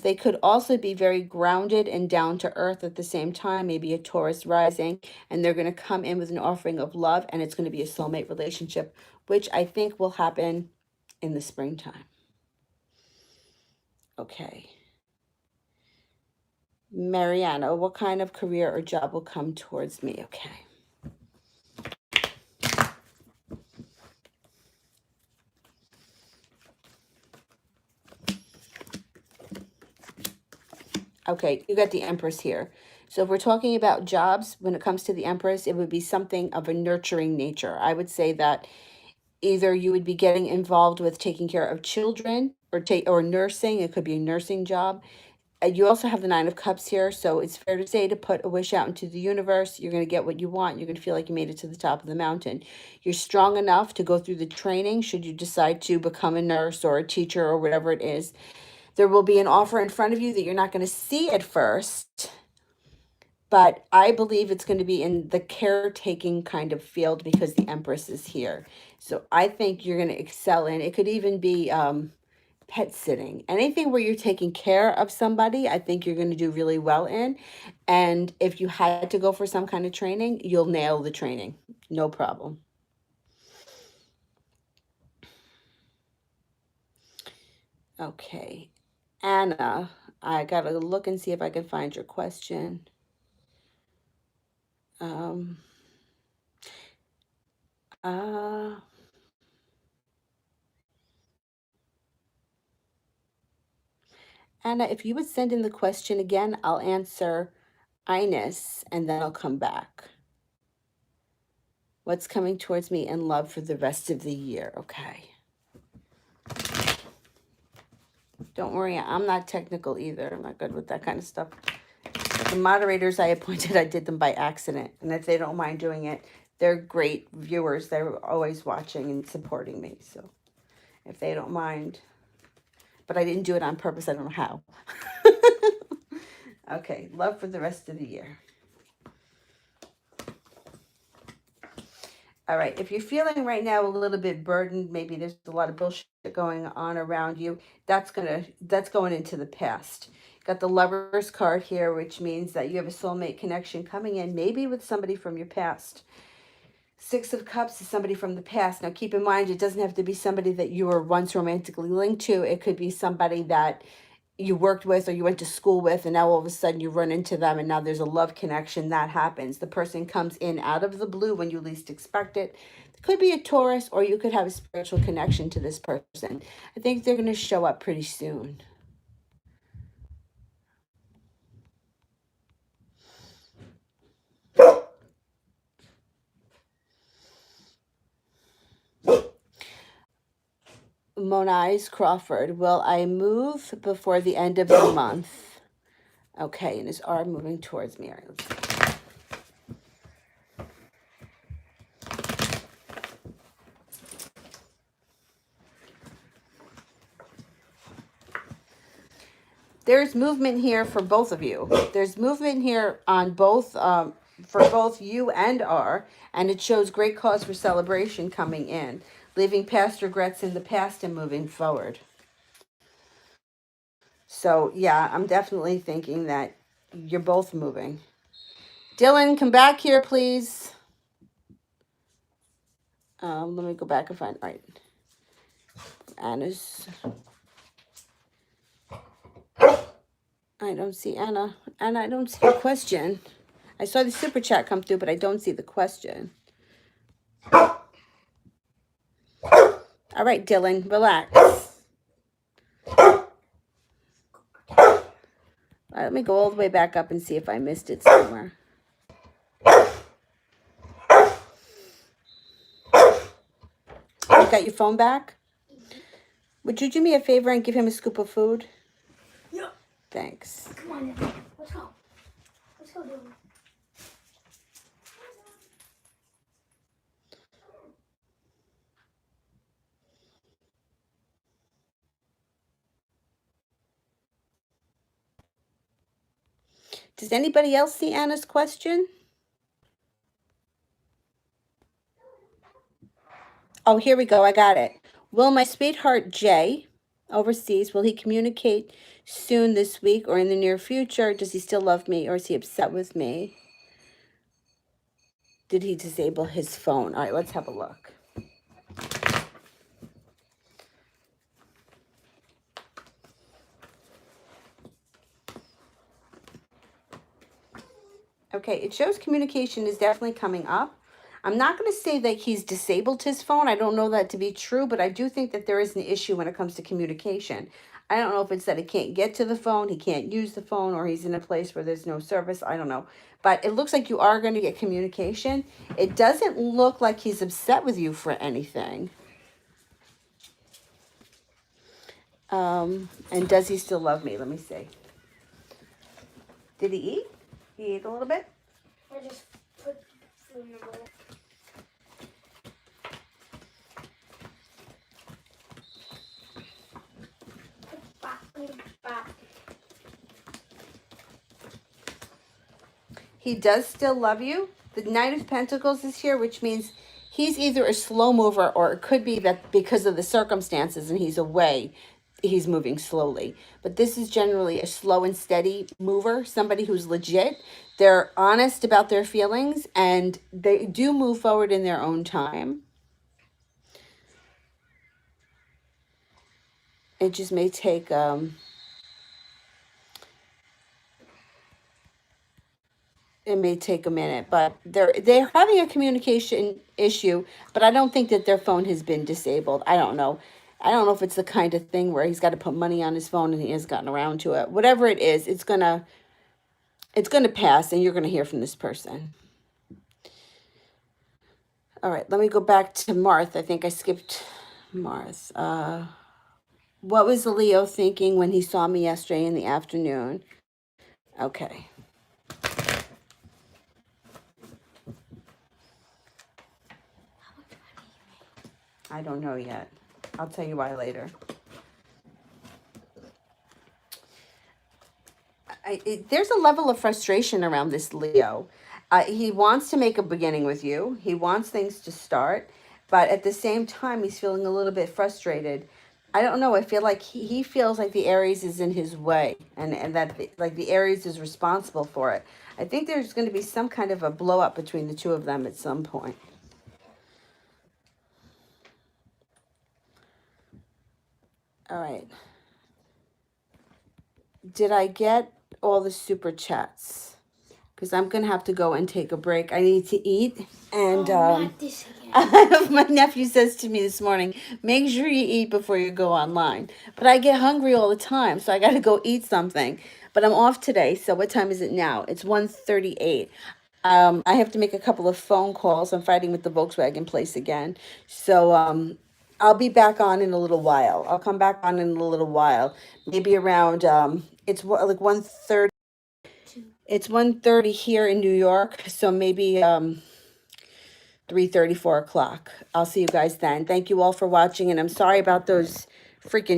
They could also be very grounded and down to earth at the same time, maybe a Taurus rising, and they're going to come in with an offering of love, and it's going to be a soulmate relationship, which I think will happen in the springtime. Okay. Mariana, what kind of career or job will come towards me? Okay. Okay, you got the Empress here. So if we're talking about jobs, when it comes to the Empress, it would be something of a nurturing nature. I would say that either you would be getting involved with taking care of children or nursing. It could be a nursing job. You also have the Nine of Cups here, so it's fair to say to put a wish out into the universe. You're going to get what you want. You're going to feel like you made it to the top of the mountain. You're strong enough to go through the training should you decide to become a nurse or a teacher or whatever it is. There will be an offer in front of you that you're not going to see at first, but I believe it's going to be in the caretaking kind of field because the Empress is here. So I think you're going to excel in. It could even be pet sitting. Anything where you're taking care of somebody, I think you're going to do really well in. And if you had to go for some kind of training, you'll nail the training. No problem. Okay. Anna, I got to look and see if I can find your question. Um, uh, Anna, if you would send in the question again, I'll answer Ines and then I'll come back. What's coming towards me in love for the rest of the year? Okay. Don't worry, I'm not technical either. I'm not good with that kind of stuff. The moderators I appointed, I did them by accident. And if they don't mind doing it, they're great viewers. They're always watching and supporting me. So if they don't mind, but I didn't do it on purpose. I don't know how. Okay, love for the rest of the year. All right, if you're feeling right now a little bit burdened, maybe there's a lot of bullshit going on around you, that's going into the past. Got the Lover's card here, which means that you have a soulmate connection coming in, maybe with somebody from your past. Six of Cups is somebody from the past. Now, keep in mind, it doesn't have to be somebody that you were once romantically linked to. It could be somebody that you worked with or you went to school with, and now all of a sudden you run into them and now there's a love connection. That happens. The person comes in out of the blue when you least expect it. It could be a Taurus, or you could have a spiritual connection to this person. I think they're going to show up pretty soon. Monize Crawford, will I move before the end of the month? Okay, and his arm moving towards me. All right, let's see. There's movement here for both of you. There's movement here on both, for both you and R, and it shows great cause for celebration coming in, leaving past regrets in the past and moving forward. So yeah, I'm definitely thinking that you're both moving. Dylan, come back here, please. Let me go back and find, all right. Anna's. I don't see Anna. Anna, I don't see a question. I saw the super chat come through, but I don't see the question. All right, Dylan, relax. All right, let me go all the way back up and see if I missed it somewhere. You got your phone back? Would you do me a favor and give him a scoop of food? Yeah. Thanks. Come on, let's go. Let's go, Dylan. Does anybody else see Anna's question? Oh, here we go. I got it. Will my sweetheart Jay, overseas, will he communicate soon this week or in the near future? Does he still love me or is he upset with me? Did he disable his phone? All right, let's have a look. Okay, it shows communication is definitely coming up. I'm not going to say that he's disabled his phone. I don't know that to be true, but I do think that there is an issue when it comes to communication. I don't know if it's that he can't get to the phone, he can't use the phone, or he's in a place where there's no service. I don't know. But it looks like you are going to get communication. It doesn't look like he's upset with you for anything. And does he still love me? Let me see. Did he eat? He ate a little bit? I just put food in the bowl. He does still love you. The Knight of Pentacles is here, which means he's either a slow mover or it could be that because of the circumstances and he's away, he's moving slowly. But this is generally a slow and steady mover, somebody who's legit. They're honest about their feelings and they do move forward in their own time. It just may take it may take a minute, but they're having a communication issue, but I don't think that their phone has been disabled. I don't know. I don't know if it's the kind of thing where he's got to put money on his phone and he hasn't gotten around to it. Whatever it is, it's gonna pass and you're gonna hear from this person. All right, let me go back to Marth. I think I skipped Marth. What was the Leo thinking when he saw me yesterday in the afternoon? Okay. I don't know yet. I'll tell you why later. There's a level of frustration around this Leo. He wants to make a beginning with you. He wants things to start. But at the same time, he's feeling a little bit frustrated. I don't know. I feel like he feels like the Aries is in his way and that the Aries is responsible for it. I think there's going to be some kind of a blow up between the two of them at some point. All right. Did I get all the super chats? Because I'm going to have to go and take a break. I need to eat. And not this again. my nephew says to me this morning, make sure you eat before you go online. But I get hungry all the time, so I got to go eat something. But I'm off today, so what time is it now? It's 1:38. I have to make a couple of phone calls. I'm fighting with the Volkswagen place again. So I'll be back on in a little while. I'll come back on in a little while. Maybe around, it's like 1:30. It's 1:30 here in New York, so maybe 3:30, 4 o'clock. I'll see you guys then. Thank you all for watching, and I'm sorry about those freaking